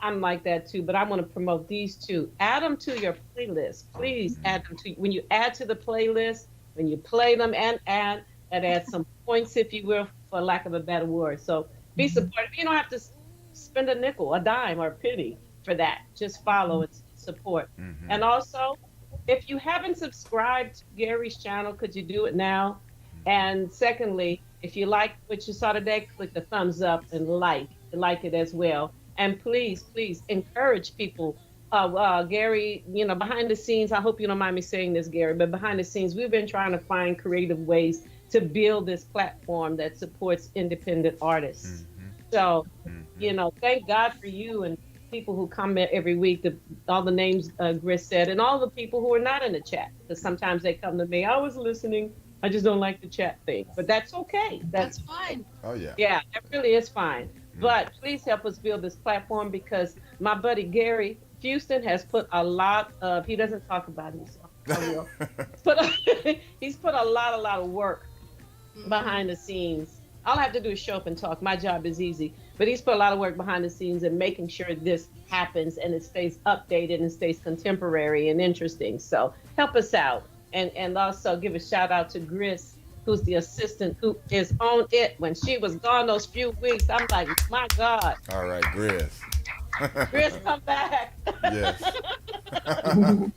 I'm like that too, but I want to promote these two. Add them to your playlist. Please add them to, when you add to the playlist, when you play them and add some points, if you will, for lack of a better word. So be supportive. You don't have to spend a nickel, a dime, or a penny for that. Just follow and support. And also, if you haven't subscribed to Gary's channel, could you do it now? And secondly, if you like what you saw today, click the thumbs up and like it as well. And please encourage people. Gary, behind the scenes, I hope you don't mind me saying this, Gary, but behind the scenes, we've been trying to find creative ways to build this platform that supports independent artists. So, thank God for you and people who comment every week, all the names Gris said, and all the people who are not in the chat, because sometimes they come to me, I was listening, I just don't like the chat thing, but that's okay. That's fine. Oh, yeah. Yeah, it really is fine. But please help us build this platform, because my buddy Gary Houston has put a lot of, he doesn't talk about himself, I will. He's put a lot of work behind the scenes. All I have to do is show up and talk. My job is easy. But he's put a lot of work behind the scenes and making sure this happens and it stays updated and stays contemporary and interesting. So help us out. And also give a shout out to Gris, who's the assistant, who is on it. When she was gone those few weeks, I'm like, my God. All right, Gris. Gris, come back. Yes.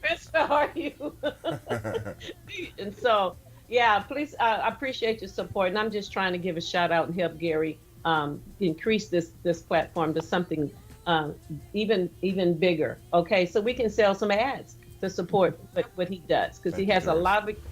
Gris, how are you? And so, yeah, please, I appreciate your support. And I'm just trying to give a shout out and help Gary increase this platform to something even bigger. Okay, so we can sell some ads to support what he does, because he has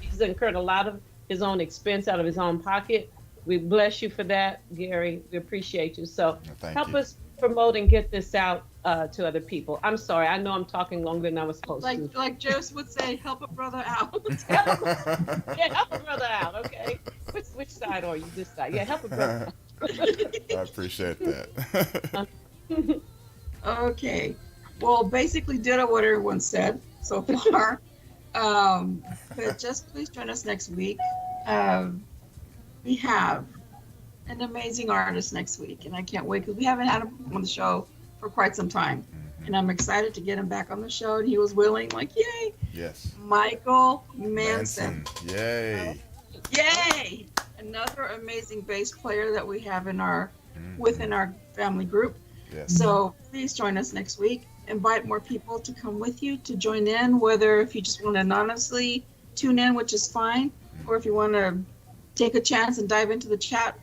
he's incurred a lot of his own expense out of his own pocket. We bless you for that, Gary. We appreciate you. So help us promote and get this out to other people. I'm sorry, I know I'm talking longer than I was supposed to. Like Joseph would say, help a brother out. Yeah, help a brother out, okay? Which side are you? This side. Yeah, help a brother out. I appreciate that. Okay. Well, basically ditto what everyone said so far. But just please join us next week. We have an amazing artist next week, and I can't wait, because we haven't had him on the show for quite some time. And I'm excited to get him back on the show, and he was willing, like, yay. Yes. Michael Manson. Yay. Yay. Another amazing bass player that we have in within our family group. Yes. So please join us next week. Invite more people to come with you to join in, whether if you just want to anonymously tune in, which is fine, or if you want to take a chance and dive into the chat.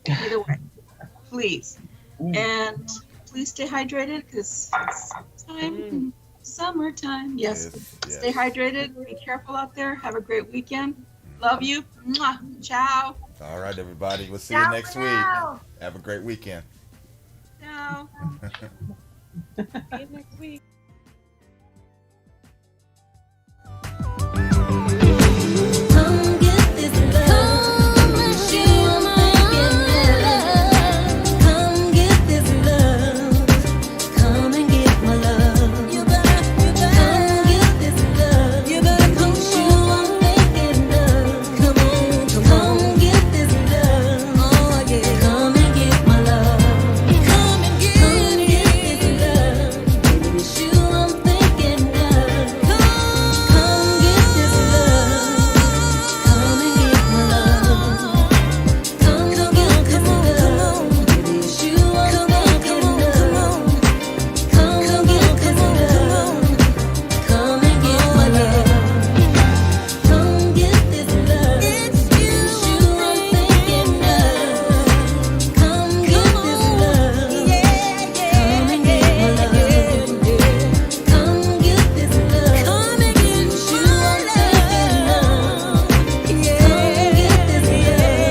Either way, please. And please stay hydrated, because it's summertime. Yes. Stay hydrated. Be careful out there. Have a great weekend. Love you. Mwah. Ciao. All right, everybody. We'll see you next week. Have a great weekend. Ciao. See you next week. Come get this love. Show my love. Come get this love. Come and get my love. You better come get this love. You better come show I'm making love. Come on, come get this love. Oh yeah, come and get my love. Come and get this love. Baby, show I'm thinking of. Come get this love. Come and get my love. Come get this love. Baby, show I'm thinking of. Come get this love. Come and get my love. Come get this love. It's you. Show I'm thinking of. Come get this love. Come and get my love. Come get this love. Come and get show I'm thinking of. Come get this love.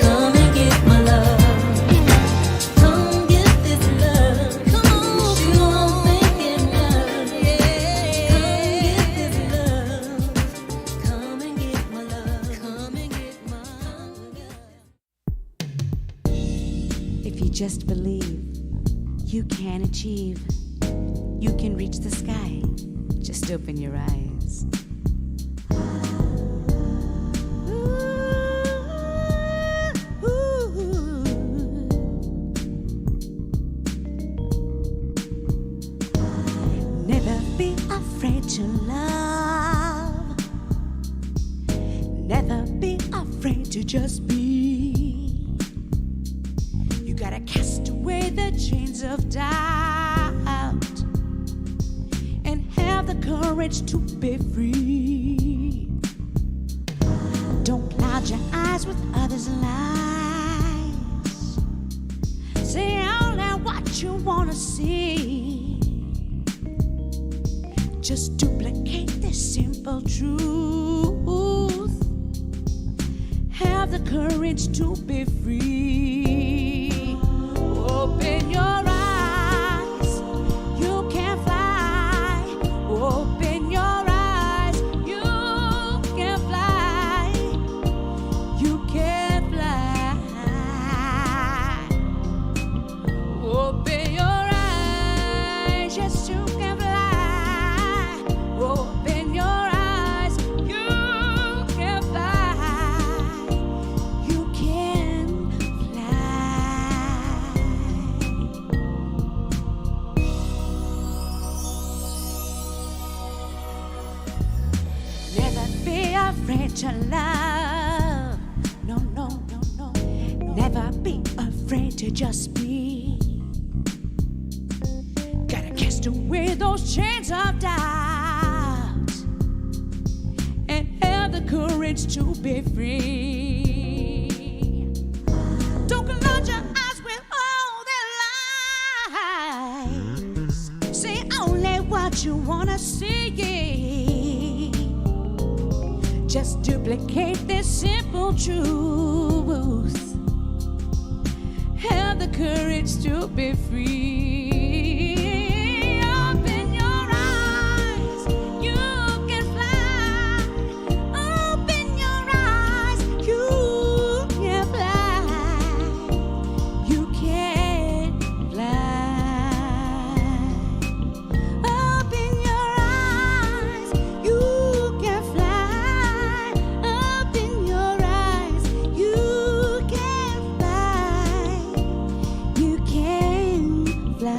Come and get my love. Come get this love. Come on, show I'm thinking of. Come get this love. Come and get my love. Come and get my love. If you just believe, you can achieve. You can reach the sky. Just open your eyes. afraid to love. Never be afraid to just be. You gotta cast away the chains of doubt and have the courage to be free. Don't cloud your eyes with others' lies. Say only what you wanna see. Just duplicate this simple truth. Have the courage to be free. Open your eyes, you can fly. Open your eyes, you can fly. You can fly. Open your eyes, yes, you can fly. Open your eyes, you can fly. You can fly. Never be afraid to love. No, no, no, no. Never be afraid to just be. Gotta cast away those chains of doubt and have the courage to be free. Don't close your eyes with all their lies. Say only what you wanna see. Just duplicate this simple truth. Have the courage to be free. Open your eyes, you can fly. Open your eyes, you can fly. You can fly. Open your eyes, you can fly. Open your eyes, you can fly. You can fly.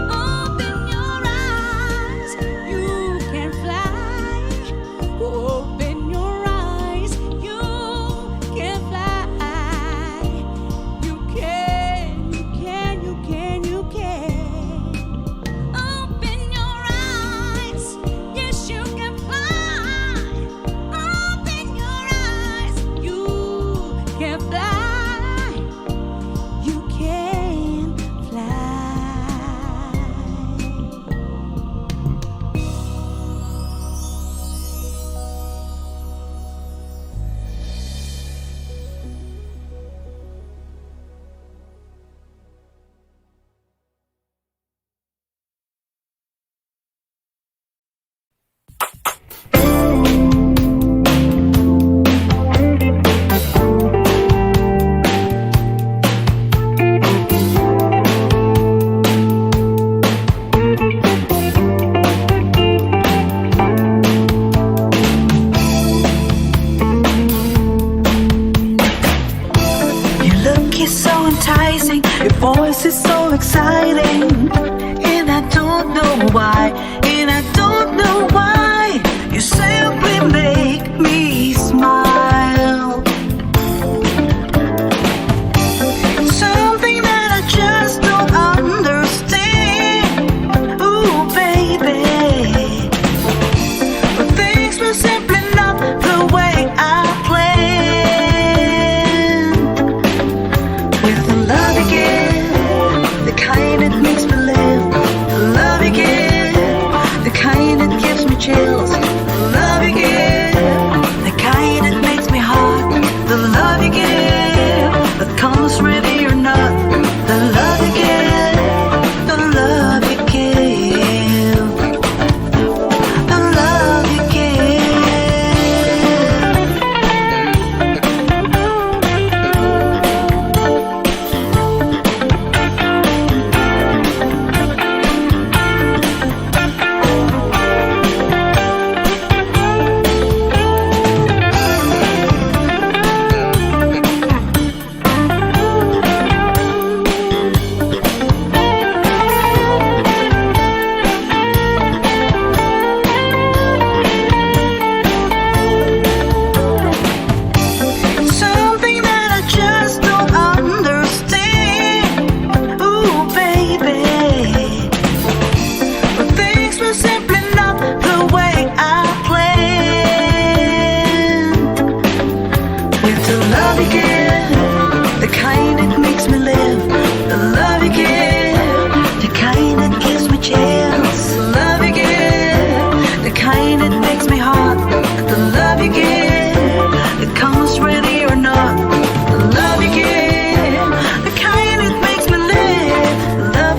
Open your eyes, you can fly. Open your eyes, you can fly. You can, you can, you can, you can. Open your eyes, yes, you can fly. Open your eyes, you can fly. You can fly. Your look is so enticing, your voice is so exciting, and I don't know why